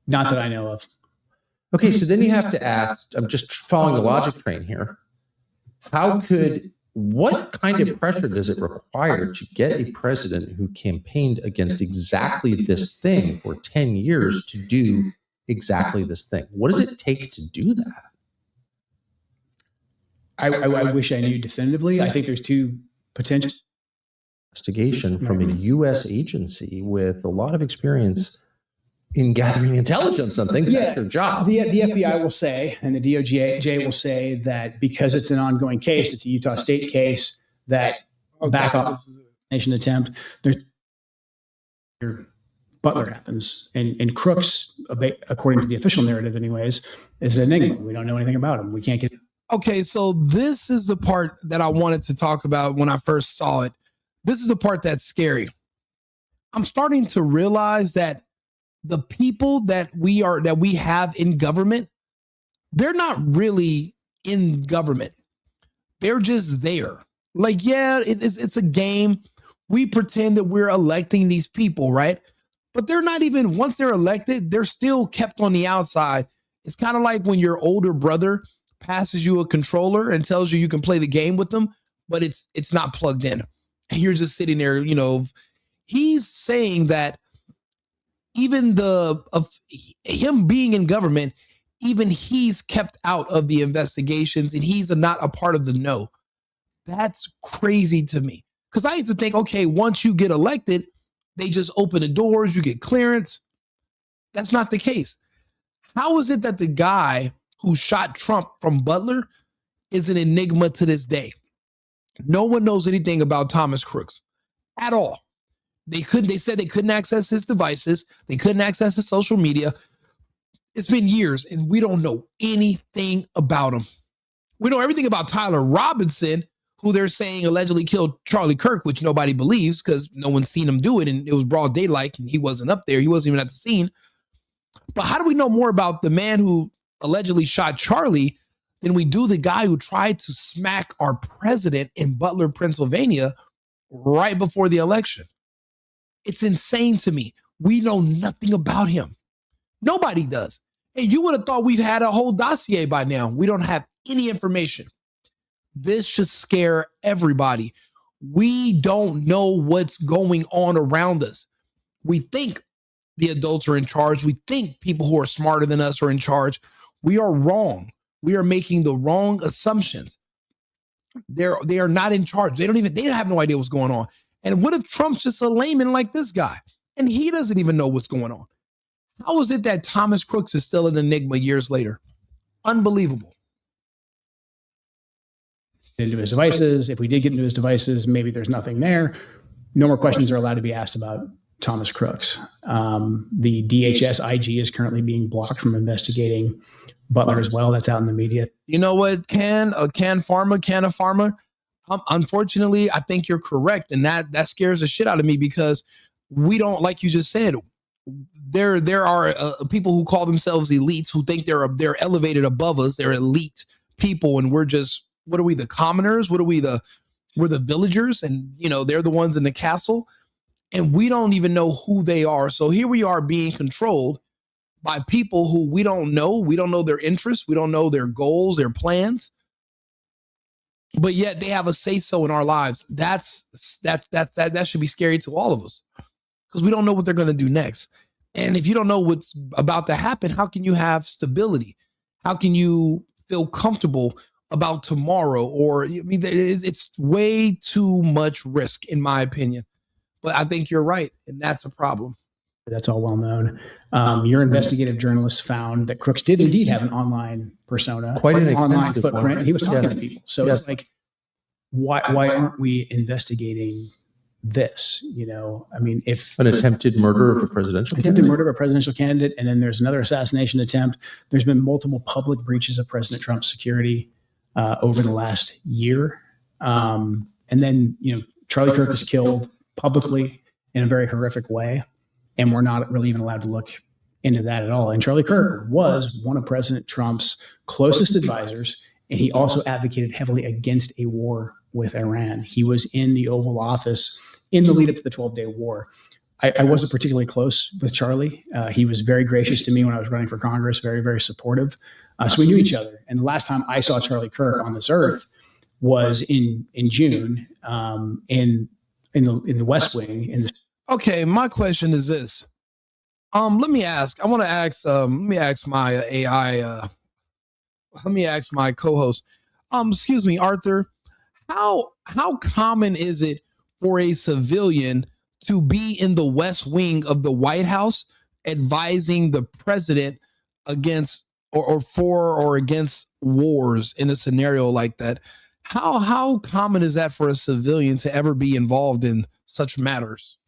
Speaker 3: Not that I know of.
Speaker 2: Okay, so then you have to ask, I'm just following the logic train here. What kind of pressure does it require to get a president who campaigned against exactly this thing for 10 years to do exactly this thing? What does it take to do that?
Speaker 3: I wish I knew definitively. I think there's two potential.
Speaker 2: Investigation from a U.S. agency with a lot of experience in gathering intelligence on things. That's your job.
Speaker 3: The FBI will say, and the DOJ will say that because it's an ongoing case, it's a Utah State case, that back off nation attempt, there's Butler happens. And Crooks, according to the official narrative anyways, is an enigma. We don't know anything about him. We can't get.
Speaker 1: Okay, so this is the part that I wanted to talk about when I first saw it. This is the part that's scary. I'm starting to realize that the people that we have in government, they're not really in government. They're just there. Like, yeah, it's a game. We pretend that we're electing these people, right? But they're not even, once they're elected, they're still kept on the outside. It's kind of like when your older brother passes you a controller and tells you can play the game with them, but it's not plugged in. And you're just sitting there, he's saying that even of him being in government, even he's kept out of the investigations and he's not a part of the know. That's crazy to me. Because I used to think, okay, once you get elected, they just open the doors, you get clearance. That's not the case. How is it that the guy who shot Trump from Butler is an enigma to this day? No one knows anything about Thomas Crooks at all. They said they couldn't access his devices. They couldn't access his social media. It's been years and we don't know anything about him. We know everything about Tyler Robinson, who they're saying allegedly killed Charlie Kirk, which nobody believes because no one's seen him do it. And it was broad daylight and he wasn't up there. He wasn't even at the scene. But how do we know more about the man who allegedly shot Charlie than we do the guy who tried to smack our president in Butler, Pennsylvania right before the election? It's insane to me. We know nothing about him. Nobody does. And you would have thought we've had a whole dossier by now. We don't have any information. This should scare everybody. We don't know what's going on around us. We think the adults are in charge. We think people who are smarter than us are in charge. We are wrong. We are making the wrong assumptions. They are not in charge. They have no idea what's going on. And what if Trump's just a layman like this guy and he doesn't even know what's going on? How is it that Thomas Crooks is still an enigma years later? Unbelievable.
Speaker 3: into his devices. If we did get into his devices, maybe there's nothing there. No more questions are allowed to be asked about Thomas Crooks. The DHS IG is currently being blocked from investigating Butler as well. That's out in the media.
Speaker 1: You know what? Can of pharma. Unfortunately, I think you're correct, and that scares the shit out of me because we don't, like you just said, there are people who call themselves elites who think they're elevated above us. They're elite people, and we're just, what are we, the commoners? What are we, we're the villagers, and they're the ones in the castle, and we don't even know who they are. So here we are being controlled by people who we don't know. We don't know their interests. We don't know their goals, their plans. But yet they have a say so in our lives. That should be scary to all of us because we don't know what they're going to do next. And if you don't know what's about to happen, how can you have stability? How can you feel comfortable about tomorrow? Or I mean, it's way too much risk, in my opinion. But I think you're right, and that's a problem.
Speaker 3: That's all well known. Your investigative journalist found that Crooks did indeed have an online persona,
Speaker 2: quite an
Speaker 3: online footprint,
Speaker 2: one.
Speaker 3: and he was talking to people. So it's like, why aren't we investigating this? I mean, if
Speaker 2: An attempted murder of a presidential
Speaker 3: candidate, and then there's another assassination attempt. There's been multiple public breaches of President Trump's security over the last year, and then Charlie Kirk was killed publicly in a very horrific way. And we're not really even allowed to look into that at all. And Charlie Kirk was one of President Trump's closest advisors, and he also advocated heavily against a war with Iran. He was in the Oval Office in the lead up to the 12-day war. I wasn't particularly close with Charlie. He was very gracious to me when I was running for Congress, very, very supportive. So we knew each other. And the last time I saw Charlie Kirk on this earth was in June in the West Wing.
Speaker 1: Okay, my question is this. Let me ask my AI, let me ask my co-host. Excuse me, Arthur. How common is it for a civilian to be in the West Wing of the White House advising the president against or for or against wars in a scenario like that? How common is that for a civilian to ever be involved in such matters?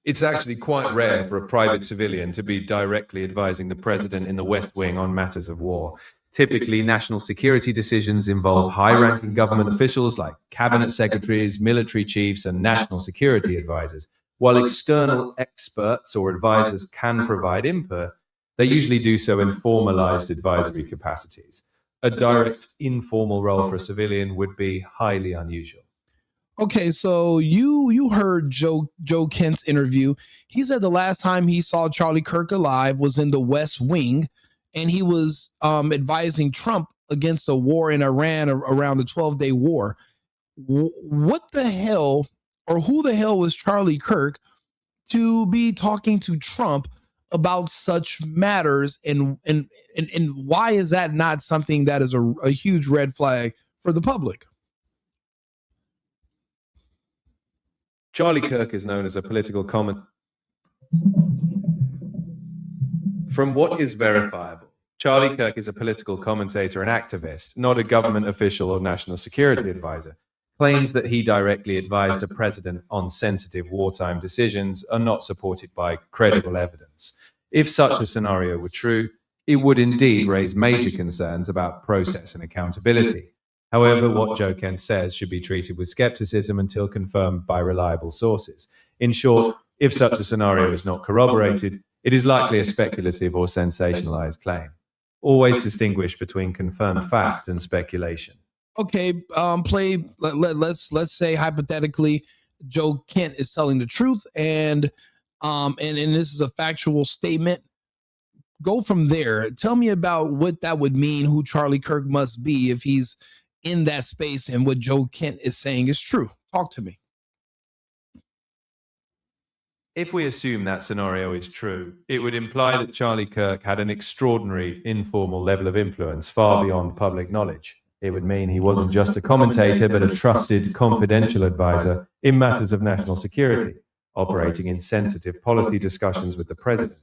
Speaker 6: It's actually quite rare for a private civilian to be directly advising the president in the West Wing on matters of war. Typically, national security decisions involve high-ranking government officials like cabinet secretaries, military chiefs, and national security advisors. While external experts or advisors can provide input, they usually do so in formalized advisory capacities. A direct, informal role for a civilian would be highly unusual.
Speaker 1: Okay, so you heard Joe Kent's interview. He said the last time he saw Charlie Kirk alive was in the West Wing, and he was advising Trump against a war in Iran around the 12-day war. What the hell, or who the hell was Charlie Kirk to be talking to Trump about such matters, and why is that not something that is a huge red flag for the public?
Speaker 6: Charlie Kirk is known as a political commentator. From what is verifiable, Charlie Kirk is a political commentator and activist, not a government official or national security advisor. Claims that he directly advised a president on sensitive wartime decisions are not supported by credible evidence. If such a scenario were true, it would indeed raise major concerns about process and accountability. However, what Joe Kent says should be treated with skepticism until confirmed by reliable sources. In short, if such a scenario is not corroborated, it is likely a speculative or sensationalized claim. Always distinguish between confirmed fact and speculation.
Speaker 1: Okay, let's say hypothetically Joe Kent is telling the truth, and this is a factual statement. Go from there. Tell me about what that would mean, who Charlie Kirk must be if he's in that space and what Joe Kent is saying is true. Talk to me.
Speaker 6: If we assume that scenario is true, it would imply that Charlie Kirk had an extraordinary informal level of influence far beyond public knowledge. It would mean he wasn't just a commentator, but a trusted, confidential advisor in matters of national security, operating in sensitive policy discussions with the president.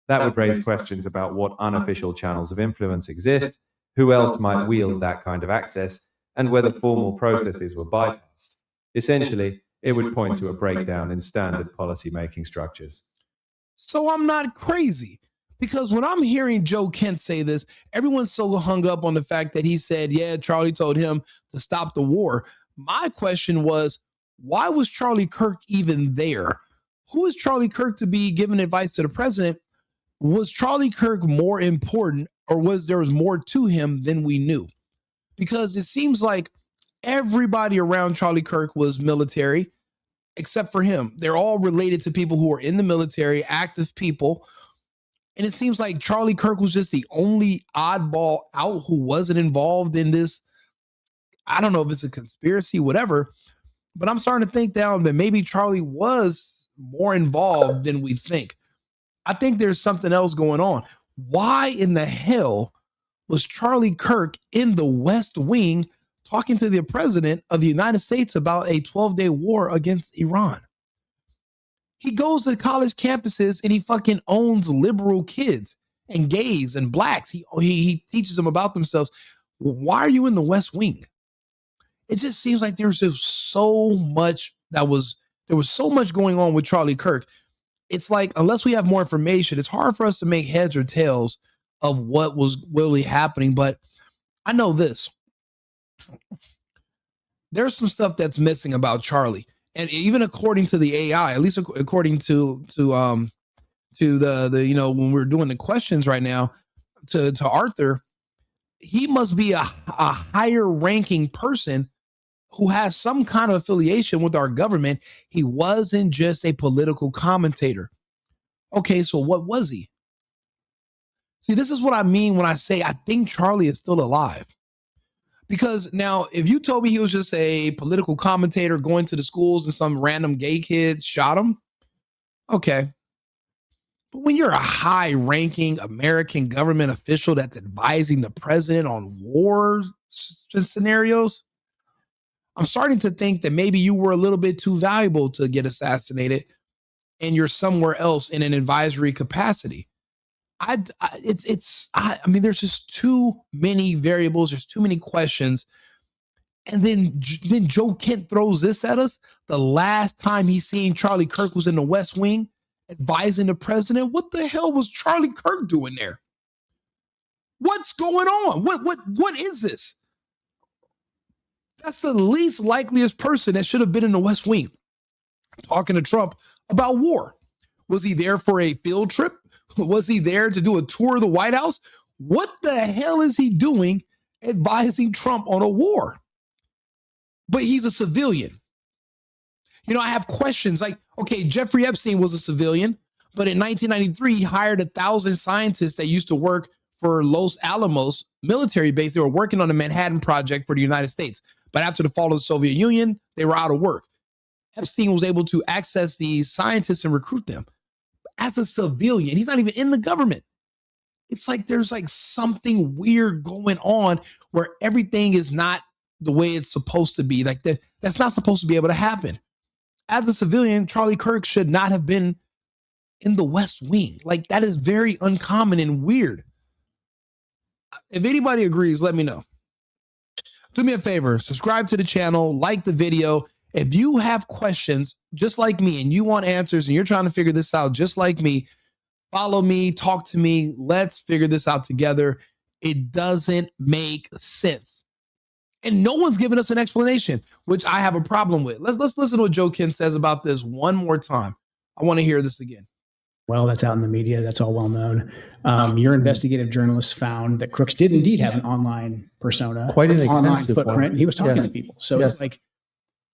Speaker 6: That would raise questions about what unofficial channels of influence exist who else might wield that kind of access, and whether formal processes were bypassed. Essentially, it would point to a breakdown in standard policy-making structures.
Speaker 1: So I'm not crazy, because when I'm hearing Joe Kent say this, everyone's so hung up on the fact that he said, yeah, Charlie told him to stop the war. My question was, why was Charlie Kirk even there? Who is Charlie Kirk to be giving advice to the president? Was Charlie Kirk more important, or was there more to him than we knew? Because it seems like everybody around Charlie Kirk was military, except for him. They're all related to people who are in the military, active people. And it seems like Charlie Kirk was just the only oddball out who wasn't involved in this. I don't know if it's a conspiracy, whatever, but I'm starting to think down that maybe Charlie was more involved than we think. I think there's something else going on. Why in the hell was Charlie Kirk in the West Wing talking to the president of the United States about a 12-day war against Iran? He goes to college campuses and he fucking owns liberal kids and gays and blacks. He teaches them about themselves. Why are you in the West Wing? It just seems like there's just so much there was so much going on with Charlie Kirk. It's like, unless we have more information, it's hard for us to make heads or tails of what was really happening. But I know this. There's some stuff that's missing about Charlie. And even according to the AI, at least according to the when we're doing the questions right now to Arthur, he must be a higher ranking person who has some kind of affiliation with our government. He wasn't just a political commentator. Okay, so what was he? See, this is what I mean when I say I think Charlie is still alive. Because now, if you told me he was just a political commentator going to the schools and some random gay kid shot him, okay. But when you're a high-ranking American government official that's advising the president on war scenarios, I'm starting to think that maybe you were a little bit too valuable to get assassinated and you're somewhere else in an advisory capacity. I mean, there's just too many variables. There's too many questions. And then Joe Kent throws this at us. The last time he seen Charlie Kirk was in the West Wing advising the president. What the hell was Charlie Kirk doing there? What's going on? What is this? That's the least likeliest person that should have been in the West Wing talking to Trump about war. Was he there for a field trip? Was he there to do a tour of the White House? What the hell is he doing advising Trump on a war? But he's a civilian. You know, I have questions like, okay, Jeffrey Epstein was a civilian, but in 1993, he hired 1,000 scientists that used to work for Los Alamos military base. They were working on the Manhattan Project for the United States. But after the fall of the Soviet Union, they were out of work. Epstein was able to access these scientists and recruit them. As a civilian, he's not even in the government. It's like there's like something weird going on where everything is not the way it's supposed to be. Like that's not supposed to be able to happen. As a civilian, Charlie Kirk should not have been in the West Wing. Like that is very uncommon and weird. If anybody agrees, let me know. Do me a favor, subscribe to the channel, like the video. If you have questions just like me and you want answers and you're trying to figure this out just like me, follow me, talk to me. Let's figure this out together. It doesn't make sense. And no one's giving us an explanation, which I have a problem with. Let's listen to what Joe Kent says about this one more time. I want to hear this again.
Speaker 3: Well, that's out in the media. That's all well known. Your investigative journalist found that Crooks did indeed have an online persona,
Speaker 2: Quite an
Speaker 3: online
Speaker 2: extensive
Speaker 3: footprint.
Speaker 2: one.
Speaker 3: And he was talking
Speaker 2: Yeah.
Speaker 3: to people. So
Speaker 2: Yes.
Speaker 3: it's like,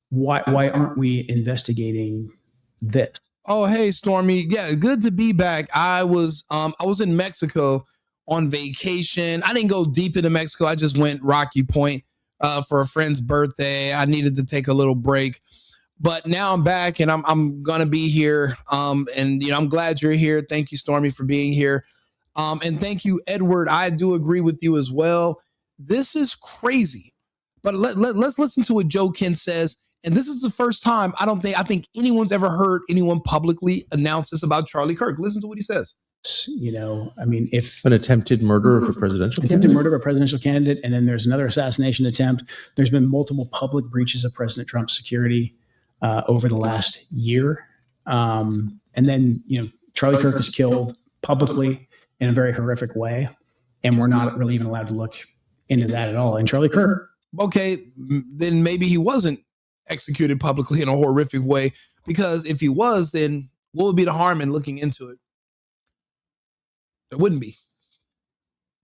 Speaker 3: why aren't we investigating this?
Speaker 1: Oh, hey, Stormy. Yeah, good to be back. I was in Mexico on vacation. I didn't go deep into Mexico. I just went Rocky Point for a friend's birthday. I needed to take a little break. But now I'm back and I'm gonna be here. And you know, I'm glad you're here. Thank you, Stormy, for being here. And thank you, Edward. I do agree with you as well. This is crazy. But let's listen to what Joe Kent says. And this is the first time I think anyone's ever heard anyone publicly announce this about Charlie Kirk. Listen to what he says.
Speaker 3: You know, I mean, if
Speaker 2: An attempted murder of a presidential
Speaker 3: attempted
Speaker 2: candidate?
Speaker 3: murder of a presidential candidate, and then there's another assassination attempt. There's been multiple public breaches of President Trump's security over the last year. And then, you know, Charlie Kirk was killed publicly in a very horrific way. And we're not really even allowed to look into that at all. And Charlie Kirk.
Speaker 1: Okay, then maybe he wasn't executed publicly in a horrific way, because if he was, then what would be the harm in looking into it? There wouldn't be.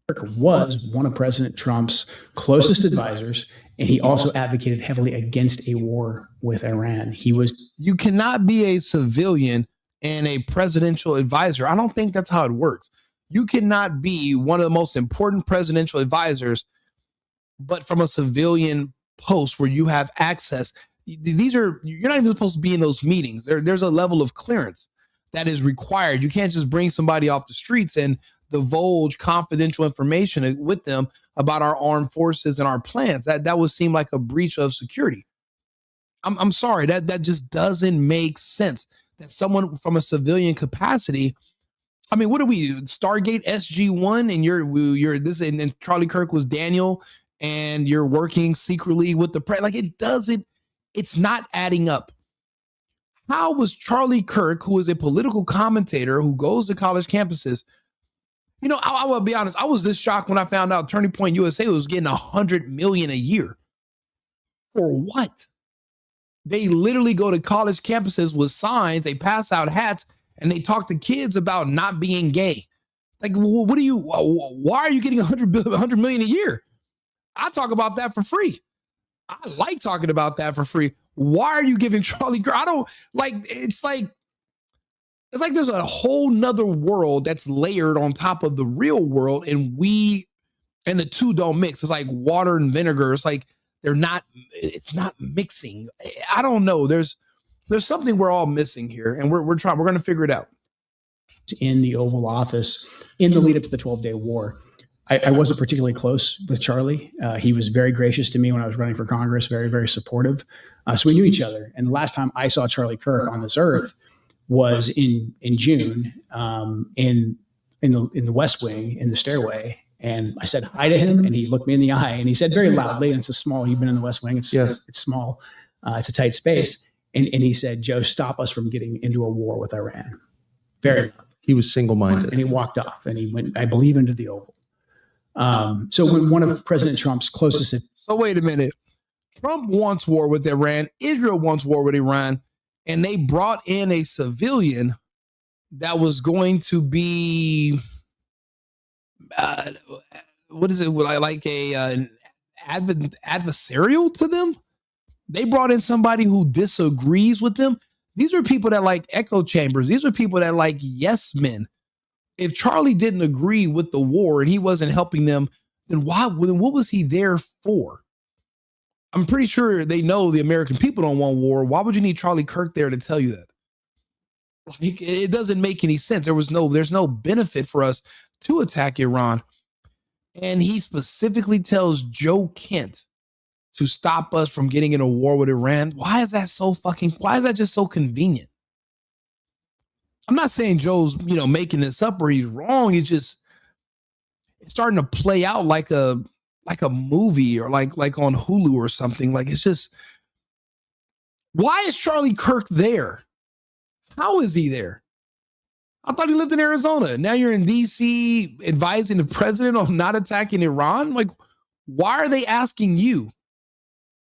Speaker 3: Kirk was one of President Trump's closest advisors, and he also advocated heavily against a war with Iran. He was.
Speaker 1: You cannot be a civilian and a presidential advisor. I don't think that's how it works. You cannot be one of the most important presidential advisors, but from a civilian post where you have access. You're not even supposed to be in those meetings. There's a level of clearance that is required. You can't just bring somebody off the streets and divulge confidential information with them about our armed forces and our plans. That would seem like a breach of security. I'm sorry, that just doesn't make sense. That someone from a civilian capacity. I mean, what are we, Stargate SG-1, and you're this, and Charlie Kirk was Daniel, and you're working secretly with the press? Like, it's not adding up. How was Charlie Kirk, who is a political commentator who goes to college campuses, you know, I will be honest, I was this shocked when I found out Turning Point USA was getting $100 million a year. For what? They literally go to college campuses with signs, they pass out hats, and they talk to kids about not being gay. Like, why are you getting $100 million a year? I talk about that for free. I like talking about that for free. Why are you giving Charlie Kirk? I don't like, it's like there's a whole nother world that's layered on top of the real world, and the two don't mix. It's like water and vinegar. It's like it's not mixing. I don't know. There's something we're all missing here, and we're going to figure it out.
Speaker 3: In the Oval Office in the lead up to the 12-day war. I wasn't particularly close with Charlie. He was very gracious to me when I was running for Congress, very, very supportive. So we knew each other. And the last time I saw Charlie Kirk on this earth was in June in the West Wing, in the stairway. And I said hi to him, and he looked me in the eye, and he said very loudly, and it's a small, you've been in the West Wing, it's small, it's a tight space. And he said, "Joe, stop us from getting into a war with Iran." Very loud.
Speaker 2: He was single-minded.
Speaker 3: And he walked off, and he went, I believe, into the Oval. So when one of President Trump's closest.
Speaker 1: So wait a minute. Trump wants war with Iran. Israel wants war with Iran. And they brought in a civilian that was going to be, what is it? Like an adversarial to them? They brought in somebody who disagrees with them. These are people that like echo chambers. These are people that like yes men. If Charlie didn't agree with the war and he wasn't helping them, then what was he there for? I'm pretty sure they know the American people don't want war. Why would you need Charlie Kirk there to tell you that? Like, it doesn't make any sense. There's no benefit for us to attack Iran. And he specifically tells Joe Kent to stop us from getting in a war with Iran. Why is that just so convenient? I'm not saying Joe's, making this up or he's wrong. It's starting to play out like a movie or like on Hulu or something. Like, it's just, why is Charlie Kirk there? How is he there? I thought he lived in Arizona. Now you're in DC advising the president on not attacking Iran. Like, why are they asking you?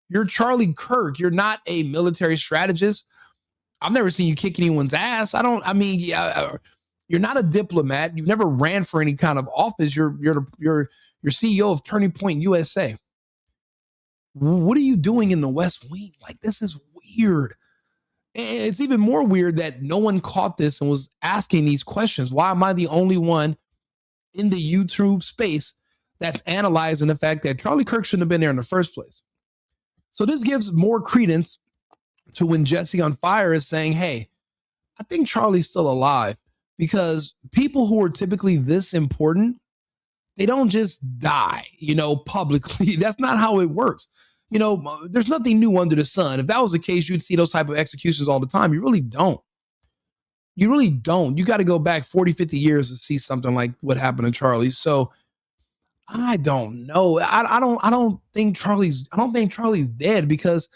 Speaker 1: You're Charlie Kirk. You're not a military strategist. I've never seen you kick anyone's ass. You're not a diplomat. You've never ran for any kind of office. You're CEO of Turning Point USA. What are you doing in the West Wing? Like, this is weird. And it's even more weird that no one caught this and was asking these questions. Why am I the only one in the YouTube space that's analyzing the fact that Charlie Kirk shouldn't have been there in the first place? So this gives more credence to when Jesse on Fire is saying, hey, I think Charlie's still alive, because people who are typically this important, they don't just die, publicly. That's not how it works. There's nothing new under the sun. If that was the case, you'd see those type of executions all the time. You really don't. You really don't. You got to go back 40, 50 years to see something like what happened to Charlie. So I don't know. I don't think Charlie's dead, because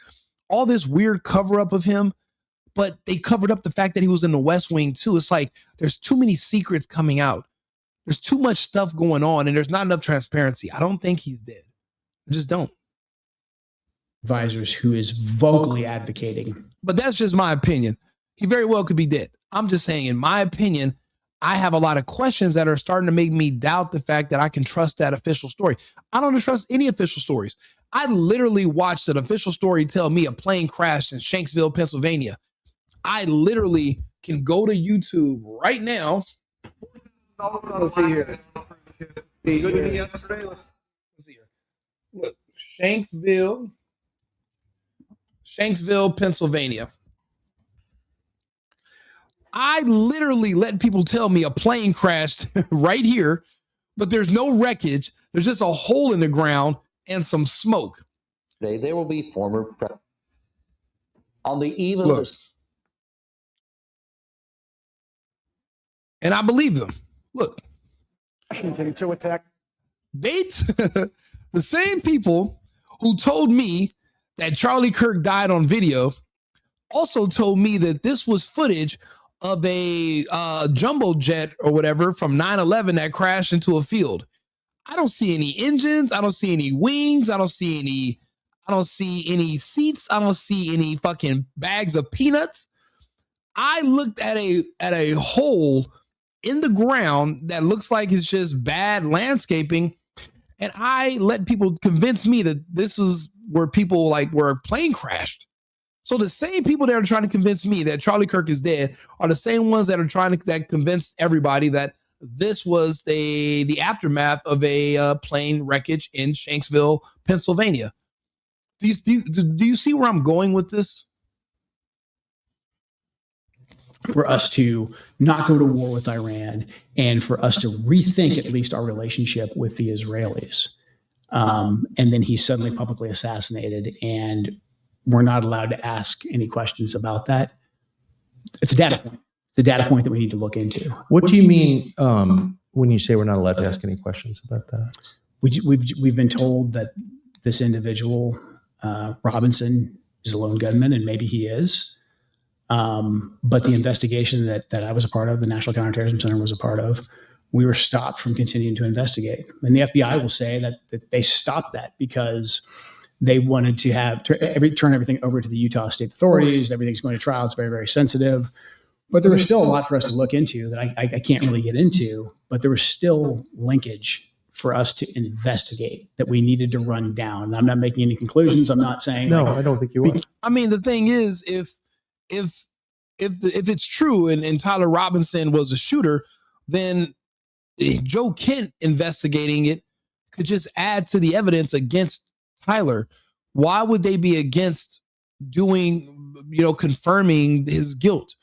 Speaker 1: all this weird cover up of him, but they covered up the fact that he was in the West Wing too. It's like there's too many secrets coming out. There's too much stuff going on, and there's not enough transparency. I don't think he's dead. I just don't.
Speaker 3: Advisors who is vocally advocating.
Speaker 1: But that's just my opinion. He very well could be dead. I'm just saying, in my opinion, I have a lot of questions that are starting to make me doubt the fact that I can trust that official story. I don't trust any official stories. I literally watched an official story tell me a plane crashed in Shanksville, Pennsylvania. I literally can go to YouTube right now. Let's see here. Look, Shanksville, Pennsylvania. I literally let people tell me a plane crashed right here, but there's no wreckage. There's just a hole in the ground and some smoke.
Speaker 7: Today, there will be former on the eve of this.
Speaker 1: And I believe them. Look.
Speaker 8: Washington to attack.
Speaker 1: The same people who told me that Charlie Kirk died on video also told me that this was footage of a jumbo jet or whatever from 9/11 that crashed into a field. I don't see any engines. I don't see any wings. I don't see any seats. I don't see any fucking bags of peanuts. I looked at a hole in the ground that looks like it's just bad landscaping, and I let people convince me that this is where people where a plane crashed. So the same people that are trying to convince me that Charlie Kirk is dead are the same ones that are trying to convince everybody that this was the aftermath of a plane wreckage in Shanksville, Pennsylvania. Do you see where I'm going with this?
Speaker 3: For us to not go to war with Iran, and for us to rethink at least our relationship with the Israelis. And then he's suddenly publicly assassinated, and we're not allowed to ask any questions about that. It's a data point. It's a data point that we need to look into.
Speaker 2: What do you mean when you say we're not allowed to ask any questions about that?
Speaker 3: We've been told that this individual, Robinson, is a lone gunman, and maybe he is. But the investigation that I was a part of, the National Counterterrorism Center was a part of, we were stopped from continuing to investigate. And the FBI will say that they stopped that because they wanted to turn everything over to the Utah state authorities. Everything's going to trial. It's very, very sensitive. But there was still a lot for us to look into that I can't really get into. But there was still linkage for us to investigate that we needed to run down. I'm not making any conclusions. I'm not saying
Speaker 2: no. I don't think you are.
Speaker 1: I mean, the thing is, if it's true and Tyler Robinson was a shooter, then Joe Kent investigating it could just add to the evidence against Tyler. Why would they be against confirming his guilt?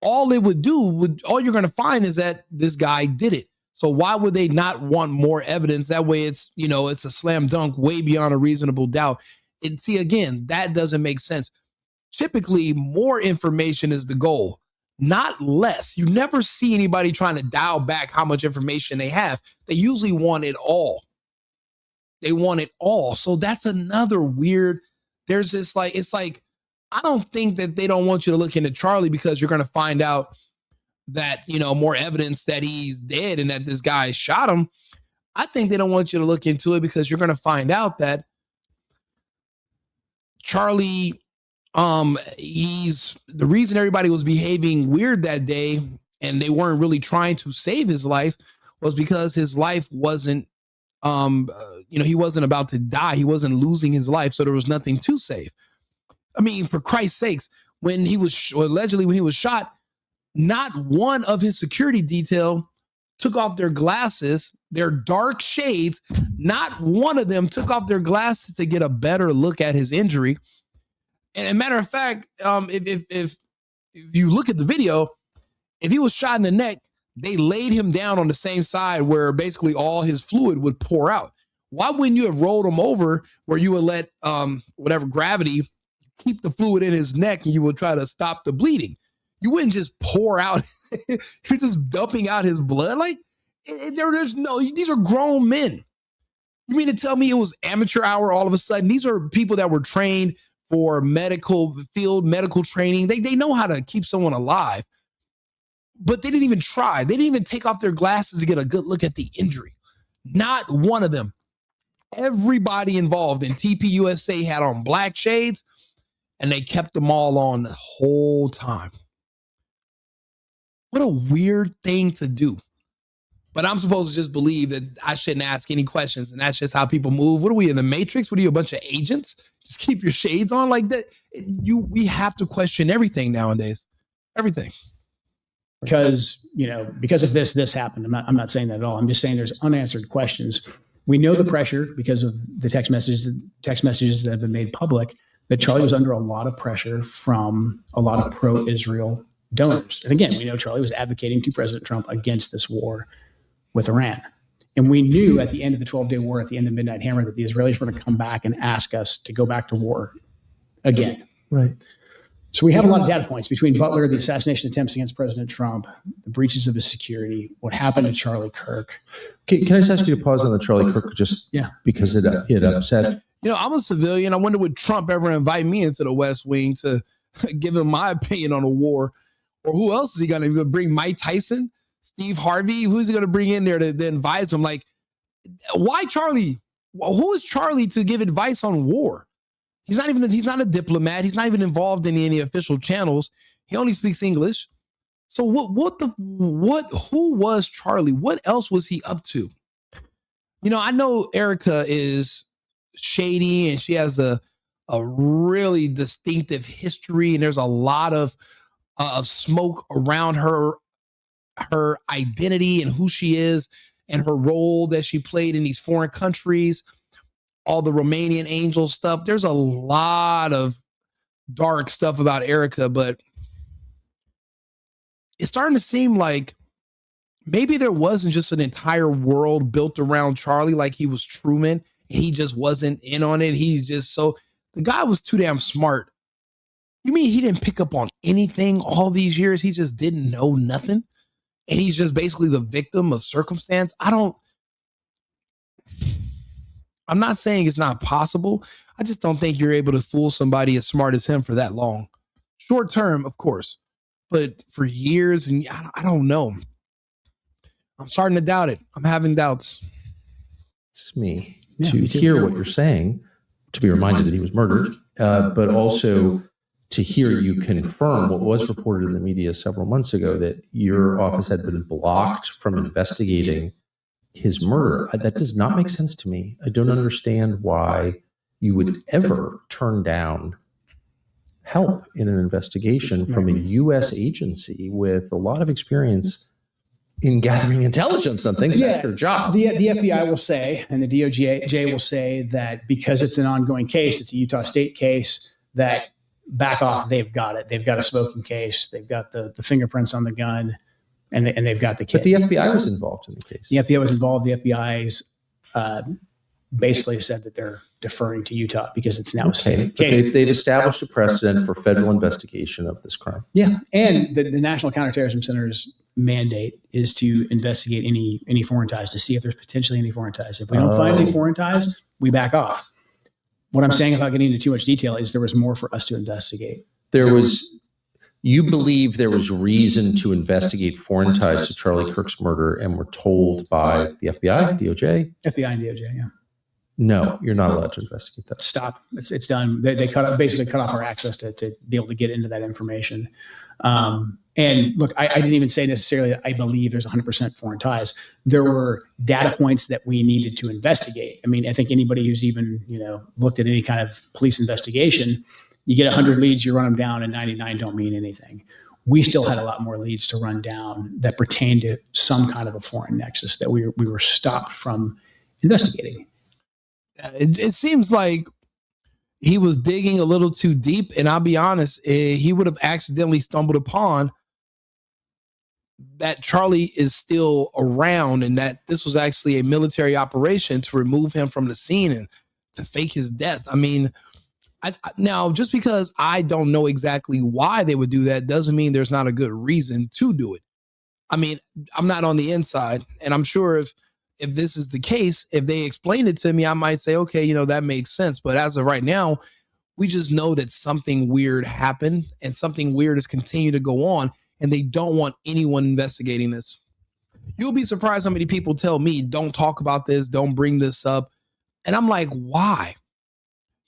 Speaker 1: All it would do all you're going to find is that this guy did it. So why would they not want more evidence? That way it's a slam dunk way beyond a reasonable doubt. And see, again, that doesn't make sense. Typically, more information is the goal, not less. You never see anybody trying to dial back how much information they have. They usually want it all. They want it all. So that's another weird, there's this I don't think that they don't want you to look into Charlie because you're going to find out that, more evidence that he's dead and that this guy shot him. I think they don't want you to look into it because you're going to find out that Charlie, he's the reason everybody was behaving weird that day and they weren't really trying to save his life was because his life wasn't, he wasn't about to die. He wasn't losing his life. So there was nothing to save. I mean, for Christ's sakes, when he was allegedly when he was shot, not one of his security detail took off their glasses, their dark shades. Not one of them took off their glasses to get a better look at his injury. And as a matter of fact, if you look at the video, if he was shot in the neck, they laid him down on the same side where basically all his fluid would pour out. Why wouldn't you have rolled him over where you would let whatever gravity keep the fluid in his neck and you would try to stop the bleeding? You wouldn't just pour out, you're just dumping out his blood. Like, there's no, these are grown men. You mean to tell me it was amateur hour all of a sudden? These are people that were trained for medical training. They know how to keep someone alive, but they didn't even try. They didn't even take off their glasses to get a good look at the injury. Not one of them. Everybody involved in TPUSA had on black shades, and they kept them all on the whole time. What a weird thing to do. But I'm supposed to just believe that I shouldn't ask any questions, and that's just how people move. What are we, in the Matrix? What are you, a bunch of agents? Just keep your shades on like that. We have to question everything nowadays. Everything.
Speaker 3: Because, because of this happened. I'm not saying that at all. I'm just saying there's unanswered questions. We know the pressure because of the text messages that have been made public, that Charlie was under a lot of pressure from a lot of pro-Israel donors. And again, we know Charlie was advocating to President Trump against this war with Iran. And we knew at the end of the 12-day war, at the end of Midnight Hammer, that the Israelis were going to come back and ask us to go back to war again.
Speaker 2: Right.
Speaker 3: So we have a lot of data points between Butler, the assassination attempts against President Trump, the breaches of his security, what happened to Charlie Kirk.
Speaker 2: Can I just ask you to pause on the Charlie Kirk because it upset?
Speaker 1: I'm a civilian. I wonder would Trump ever invite me into the West Wing to give him my opinion on a war? Or who else is he going to bring? Mike Tyson? Steve Harvey? Who's he going to bring in there to advise him? Like, why Charlie? Who is Charlie to give advice on war? He's not a diplomat. He's not even involved in any official channels. He only speaks English. So who was Charlie? What else was he up to? I know Erica is shady and she has a really distinctive history, and there's a lot of smoke around her identity and who she is and her role that she played in these foreign countries. All the Romanian angel stuff. There's a lot of dark stuff about Erica, but it's starting to seem like maybe there wasn't just an entire world built around Charlie, like he was Truman, and he just wasn't in on it. The guy was too damn smart. You mean he didn't pick up on anything all these years? He just didn't know nothing? And he's just basically the victim of circumstance? I'm not saying it's not possible. I just don't think you're able to fool somebody as smart as him for that long. Short term, of course, but for years, and I don't know. I'm starting to doubt it. I'm having doubts.
Speaker 2: It's me to hear what you're saying, to be reminded that he was murdered, but also to hear you confirm what was reported in the media several months ago, that your office had been blocked from investigating his murder. That does not make sense to me. I don't understand why you would ever turn down help in an investigation from a U.S. agency with a lot of experience in gathering intelligence on things. That's their job.
Speaker 3: The FBI will say, and the DOJ will say, that because it's an ongoing case, it's a Utah State case, that back off, they've got it. They've got a smoking case. They've got the fingerprints on the gun. And they've got the kid.
Speaker 2: But the FBI was involved in the case.
Speaker 3: The FBI was involved. The FBI's basically said that they're deferring to Utah because it's now a state case.
Speaker 2: They've established a precedent for federal investigation of this crime.
Speaker 3: Yeah, and the National Counterterrorism Center's mandate is to investigate any foreign ties, to see if there's potentially any foreign ties. If we don't find any foreign ties, we back off. What I'm saying, without getting into too much detail, is there was more for us to investigate.
Speaker 2: You believe there was reason to investigate foreign ties to Charlie Kirk's murder, and were told by the FBI, DOJ?
Speaker 3: FBI and DOJ, yeah.
Speaker 2: No, you're not allowed to investigate that.
Speaker 3: Stop. It's done. They basically cut off our access to be able to get into that information. And look, I didn't even say necessarily that I believe there's 100% foreign ties. There were data points that we needed to investigate. I mean, I think anybody who's even, looked at any kind of police investigation, you get 100 leads, you run them down, and 99 don't mean anything. We still had a lot more leads to run down that pertained to some kind of a foreign nexus that we were stopped from investigating.
Speaker 1: It seems like he was digging a little too deep, and I'll be honest, he would have accidentally stumbled upon that Charlie is still around, and that this was actually a military operation to remove him from the scene and to fake his death. I mean, Now, just because I don't know exactly why they would do that doesn't mean there's not a good reason to do it. I mean, I'm not on the inside, and I'm sure if this is the case, if they explain it to me, I might say, okay, that makes sense. But as of right now, we just know that something weird happened and something weird has continued to go on, and they don't want anyone investigating this. You'll be surprised how many people tell me, don't talk about this, don't bring this up. And I'm like, why?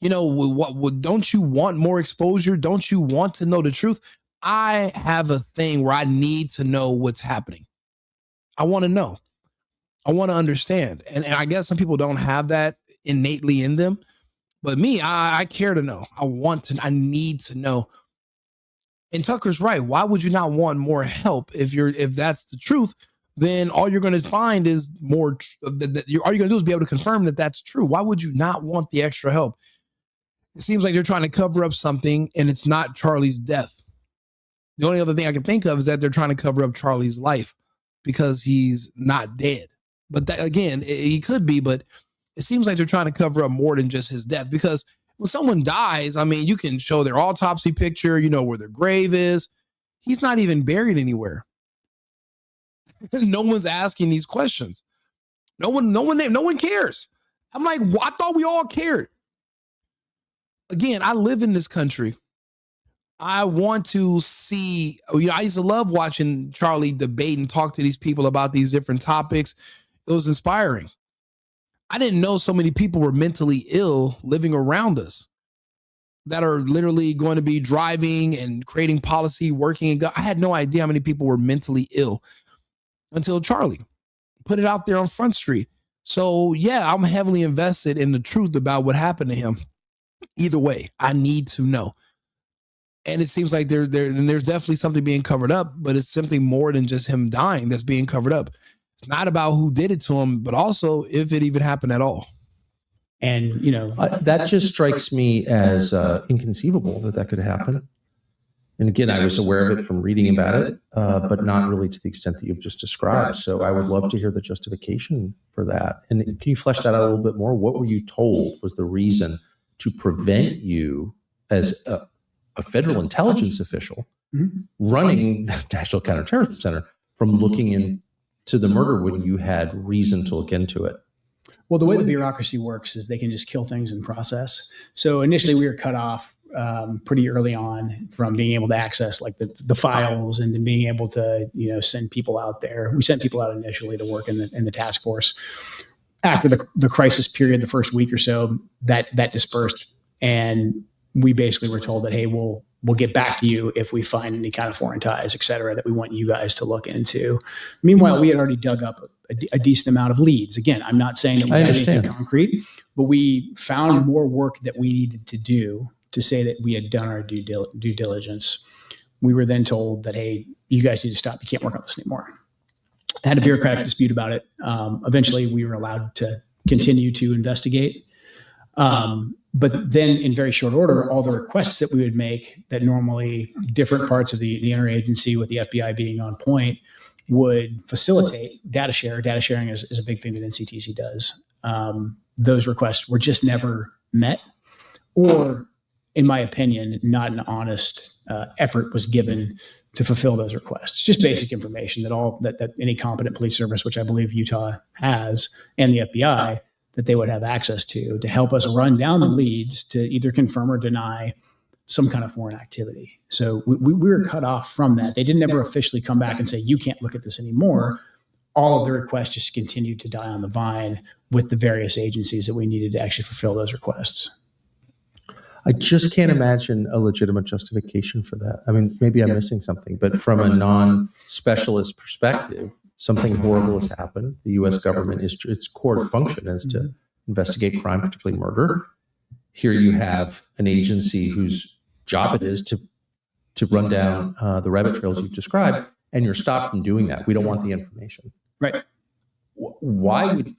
Speaker 1: What don't you want more exposure? Don't you want to know the truth? I have a thing where I need to know what's happening. I want to know. I want to understand. And I guess some people don't have that innately in them. But me, I care to know. I need to know. And Tucker's right. Why would you not want more help? If that's the truth, then all you're going to find is more. All you're going to do is be able to confirm that that's true. Why would you not want the extra help? It seems like they're trying to cover up something, and it's not Charlie's death. The only other thing I can think of is that they're trying to cover up Charlie's life because he's not dead. But that, again, he could be, but it seems like they're trying to cover up more than just his death, because when someone dies, I mean, you can show their autopsy picture, where their grave is. He's not even buried anywhere. No one's asking these questions. No one cares. I'm like, I thought we all cared. Again, I live in this country. I want to see, I used to love watching Charlie debate and talk to these people about these different topics. It was inspiring. I didn't know so many people were mentally ill living around us that are literally going to be driving and creating policy, working. I had no idea how many people were mentally ill until Charlie put it out there on Front Street. So yeah, I'm heavily invested in the truth about what happened to him. Either way, I need to know. And it seems like there's definitely something being covered up, but it's something more than just him dying that's being covered up. It's not about who did it to him, but also if it even happened at all.
Speaker 3: And,
Speaker 2: that just strikes me as inconceivable that could happen. And again, I was aware of it from reading about it, but not really to the extent that you've just described. So I would love to hear the justification for that. And can you flesh that out a little bit more? What were you told was the reason to prevent you as a federal intelligence official running the National Counterterrorism Center from looking into the murder when you had reason to look into it?
Speaker 3: Well, the way the bureaucracy works is they can just kill things in process. So initially we were cut off pretty early on from being able to access like the files and being able to, send people out there. We sent people out initially to work in the task force. After the crisis period, the first week or so, that dispersed, and we basically were told that, hey, we'll get back to you if we find any kind of foreign ties, et cetera, that we want you guys to look into. Meanwhile, we had already dug up a decent amount of leads. Again, I'm not saying that we had anything concrete, but we found more work that we needed to do to say that we had done our due diligence. We were then told that, hey, you guys need to stop. You can't work on this anymore. I had a bureaucratic dispute about it. Eventually, we were allowed to continue to investigate. But then in very short order, all the requests that we would make that normally different parts of the interagency with the FBI being on point would facilitate data share. Data sharing is a big thing that NCTC does. Those requests were just never met, or in my opinion, not an honest effort was given to fulfill those requests. Just basic information that any competent police service, which I believe Utah has, and the FBI, that they would have access to help us run down the leads to either confirm or deny some kind of foreign activity. So we were cut off from that. They didn't ever officially come back and say, you can't look at this anymore. All of the requests just continued to die on the vine with the various agencies that we needed to actually fulfill those requests.
Speaker 2: I just can't imagine a legitimate justification for that. I mean, maybe I'm missing something, but from a non-specialist perspective, something horrible has happened. The U.S. government its core function is to investigate crime, particularly murder. Here you have an agency whose job it is to run down the rabbit trails you've described, and you're stopped from doing that. We don't want the information.
Speaker 3: Right.
Speaker 2: Why would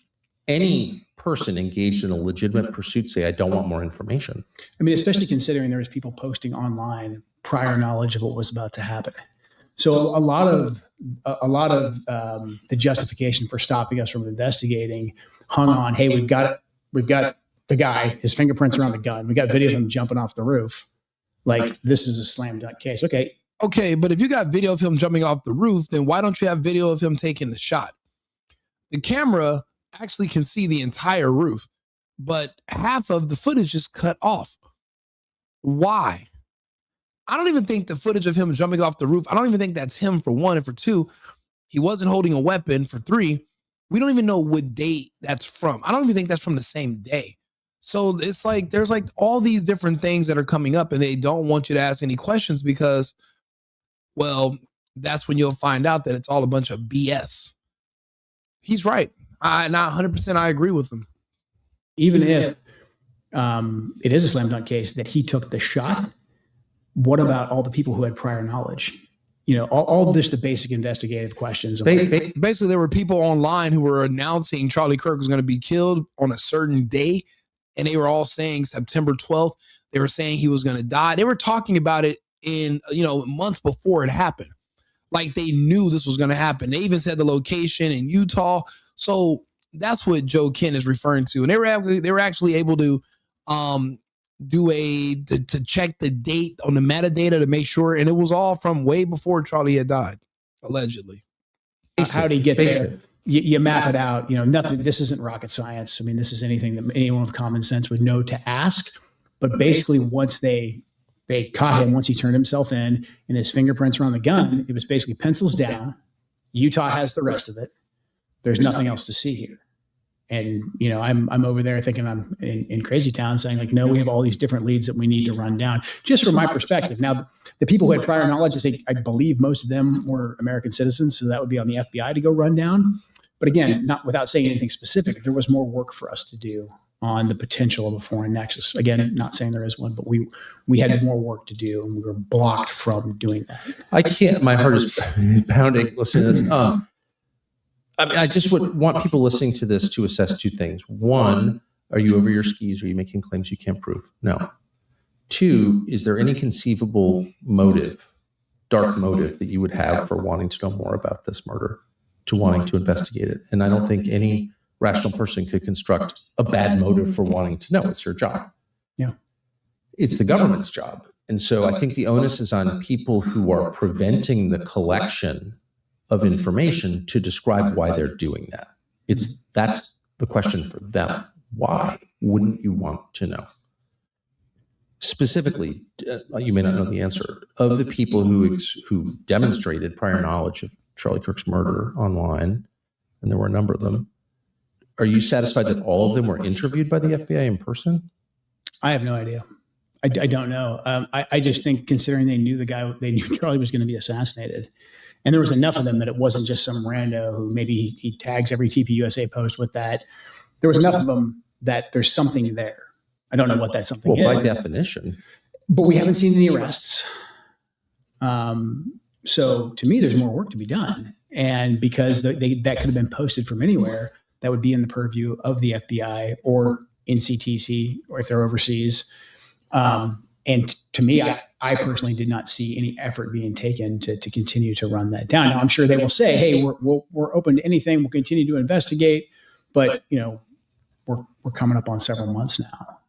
Speaker 2: any person engaged in a legitimate pursuit say, I don't want more information?
Speaker 3: I mean, especially considering there was people posting online prior knowledge of what was about to happen. So a lot of the justification for stopping us from investigating hung on, hey, we've got the guy, his fingerprints are on the gun. We got video of him jumping off the roof. Like, this is a slam dunk case.
Speaker 1: Okay, but if you got video of him jumping off the roof, then why don't you have video of him taking the shot? The camera actually can see the entire roof, but half of the footage is cut off. Why? I don't even think the footage of him jumping off the roof, I don't even think that's him, for one. And for two, he wasn't holding a weapon. For three, we don't even know what date that's from. I don't even think that's from the same day. So it's like, there's like all these different things that are coming up, and they don't want you to ask any questions because, well, that's when you'll find out that it's all a bunch of BS. He's right. Not 100%. I agree with him.
Speaker 3: Even if it is a slam dunk case that he took the shot, what about all the people who had prior knowledge? You know, all just the basic investigative questions.
Speaker 1: Basically, there were people online who were announcing Charlie Kirk was going to be killed on a certain day, and they were all saying September 12th. They were saying he was going to die. They were talking about it in, months before it happened. Like, they knew this was going to happen. They even said the location in Utah. So that's what Joe Kent is referring to. And they were actually able to to check the date on the metadata to make sure, and it was all from way before Charlie had died, allegedly.
Speaker 3: How do you get there? You map it out. Nothing. This isn't rocket science. I mean, this is anything that anyone with common sense would know to ask. But basically, once they caught him, once he turned himself in and his fingerprints were on the gun, it was basically pencils down. Utah has the rest of it. There's nothing else to see here. And, I'm over there thinking I'm in crazy town saying, like, no, we have all these different leads that we need to run down, just from my perspective. Now, the people who had prior knowledge, I believe most of them were American citizens. So that would be on the FBI to go run down. But again, not without saying anything specific, there was more work for us to do on the potential of a foreign nexus. Again, not saying there is one, but we had more work to do, and we were blocked from doing that.
Speaker 2: I can't, my heart is pounding listening to this. I just would want people listening to this to assess two things. One, are you over your skis? Are you making claims you can't prove? No. Two, is there any conceivable motive, dark motive, that you would have for wanting to know more about this murder, to wanting to investigate it? And I don't think any rational person could construct a bad motive for wanting to know. It's your job.
Speaker 3: Yeah.
Speaker 2: It's the government's job. And so I think the onus is on people who are preventing the collection of information to describe why they're doing that. That's the question for them. Why wouldn't you want to know? Specifically, you may not know the answer, of the people who demonstrated prior knowledge of Charlie Kirk's murder online, and there were a number of them. Are you satisfied that all of them were interviewed by the FBI in person?
Speaker 3: I have no idea. I don't know. I just think, considering they knew Charlie was going to be assassinated, and there was enough of them that it wasn't just some rando who maybe he tags every TPUSA post with that. There was enough of them that there's something there. I don't know what that something is.
Speaker 2: Well, by definition.
Speaker 3: But we haven't seen any arrests. So to me, there's more work to be done. And because that could have been posted from anywhere, that would be in the purview of the FBI or NCTC, or if they're overseas. And to me, I personally did not see any effort being taken to continue to run that down. Now, I'm sure they will say, hey, we're open to anything. We'll continue to investigate. But, we're coming up on several months now.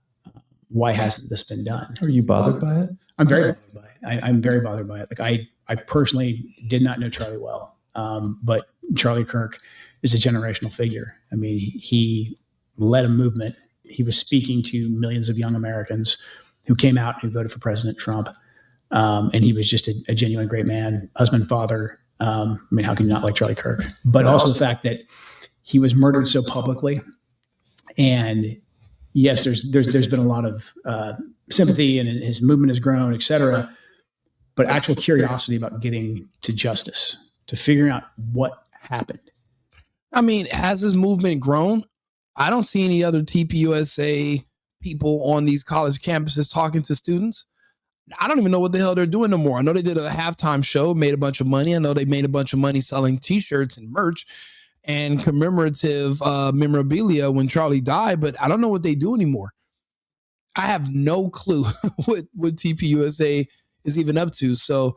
Speaker 3: Why hasn't this been done?
Speaker 2: Are you bothered by it?
Speaker 3: I'm very bothered by it. I'm very bothered by it. Like, I personally did not know Charlie well. But Charlie Kirk is a generational figure. I mean, he led a movement. He was speaking to millions of young Americans who came out and who voted for President Trump. And he was just a genuine great man, husband, father. I mean, how can you not like Charlie Kirk? But also the fact that he was murdered so publicly. And yes, there's been a lot of sympathy, and his movement has grown, et cetera. But actual curiosity about getting to justice, to figuring out what happened.
Speaker 1: I mean, has his movement grown? I don't see any other TPUSA people on these college campuses talking to students. I don't even know what the hell they're doing no more. I know they did a halftime show, made a bunch of money. I know they made a bunch of money selling t-shirts and merch and commemorative memorabilia when Charlie died, but I don't know what they do anymore. I have no clue what TPUSA is even up to. So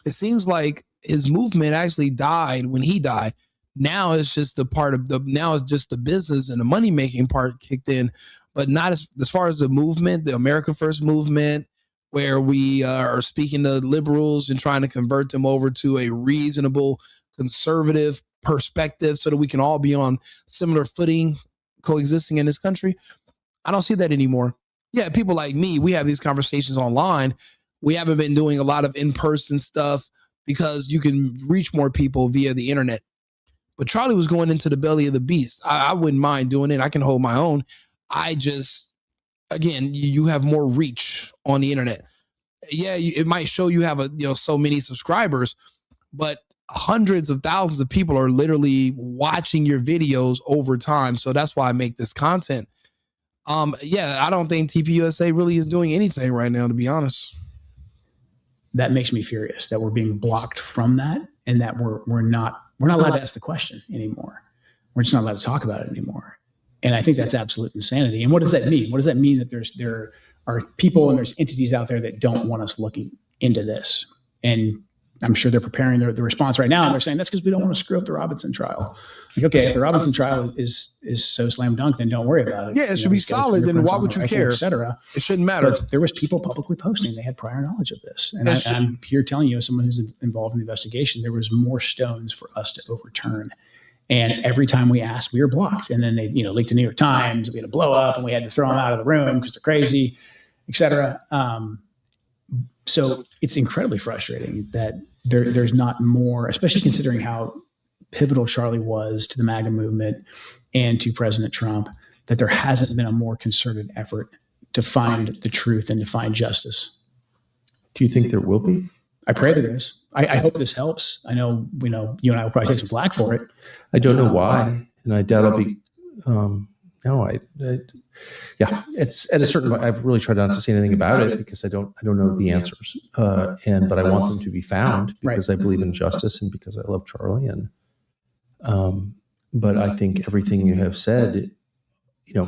Speaker 1: it seems like his movement actually died when he died. Now it's just the business and the money making part kicked in. but not as far as the movement, the America First movement, where we are speaking to liberals and trying to convert them over to a reasonable conservative perspective so that we can all be on similar footing coexisting in this country. I don't see that anymore. Yeah, people like me, we have these conversations online. We haven't been doing a lot of in-person stuff because you can reach more people via the internet. But Charlie was going into the belly of the beast. I wouldn't mind doing it. I can hold my own. I just, again, you have more reach on the internet. Yeah, it might show you have so many subscribers, but hundreds of thousands of people are literally watching your videos over time. So that's why I make this content. Yeah, I don't think TPUSA really is doing anything right now, to be honest.
Speaker 3: That makes me furious that we're being blocked from that, and that we're not allowed to ask the question anymore. We're just not allowed to talk about it anymore. And I think that's absolute insanity. And what does that mean? What does that mean that there are people and there's entities out there that don't want us looking into this? And I'm sure they're preparing the response right now. And they're saying that's because we don't want to screw up the Robinson trial. Like, okay, if the Robinson trial is so slam dunk, then don't worry about it.
Speaker 1: Yeah, it should be solid. Then why would you care?
Speaker 3: Et cetera.
Speaker 1: It shouldn't matter.
Speaker 3: But there was people publicly posting they had prior knowledge of this. And I'm here telling you, as someone who's involved in the investigation, there was more stones for us to overturn. And every time we asked, we were blocked. And then they, leaked to New York Times. We had a blow up, and we had to throw them out of the room because they're crazy, et cetera. So it's incredibly frustrating that there's not more, especially considering how pivotal Charlie was to the MAGA movement and to President Trump, that there hasn't been a more concerted effort to find the truth and to find justice.
Speaker 2: Do you think there will be?
Speaker 3: I pray there is. I hope this helps. I know, you and I will probably take some flack for it.
Speaker 2: I don't know why, and I doubt I'll be. Yeah, it's at a certain point. I've really tried not to say anything about it because I don't know the answers, but I want them to be found because I believe in justice and because I love Charlie. And but I think everything you have said,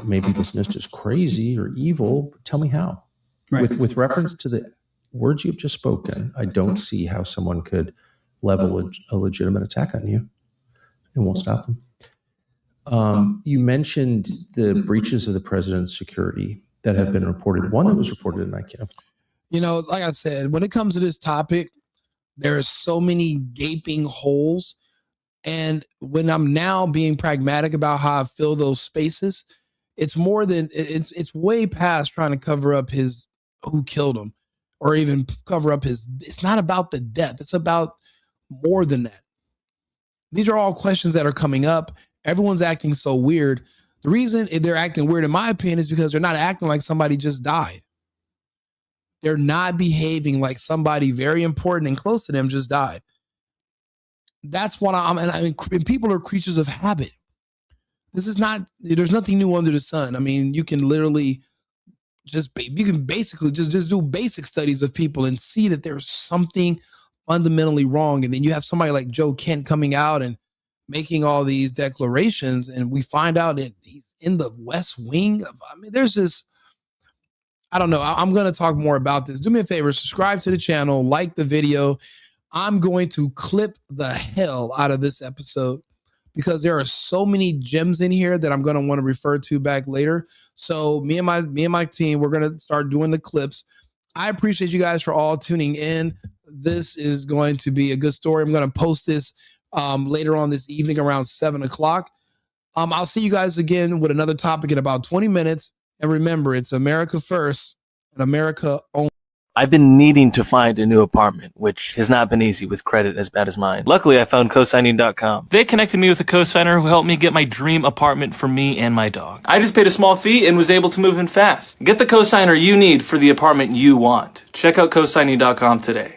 Speaker 2: maybe dismissed as crazy or evil. But tell me how. Right. With reference to the words you've just spoken, I don't see how someone could level a legitimate attack on you and won't stop them. You mentioned the breaches of the president's security that have been reported. One that was reported in ICANN.
Speaker 1: Like I said, when it comes to this topic, there are so many gaping holes. And when I'm now being pragmatic about how I fill those spaces, it's more than it's way past trying to cover up who killed him or even cover up it's not about the death. It's about more than that. These are all questions that are coming up. Everyone's acting so weird. The reason they're acting weird, in my opinion, is because they're not acting like somebody just died. They're not behaving like somebody very important and close to them just died. That's what and people are creatures of habit. There's nothing new under the sun. I mean, you can literally basically just do basic studies of people and see that there's something fundamentally wrong. And then you have somebody like Joe Kent coming out and making all these declarations, and we find out that he's in the West Wing. There's this, I don't know. I'm going to talk more about this. Do me a favor, subscribe to the channel, like the video. I'm going to clip the hell out of this episode because there are so many gems in here that I'm going to want to refer to back later. So me and my team, we're going to start doing the clips. I appreciate you guys for all tuning in. This is going to be a good story. I'm going to post this later on this evening around 7 o'clock. I'll see you guys again with another topic in about 20 minutes. And remember, it's America first and America only.
Speaker 9: I've been needing to find a new apartment, which has not been easy with credit as bad as mine. Luckily, I found cosigning.com. They connected me with a cosigner who helped me get my dream apartment for me and my dog. I just paid a small fee and was able to move in fast. Get the cosigner you need for the apartment you want. Check out cosigning.com today.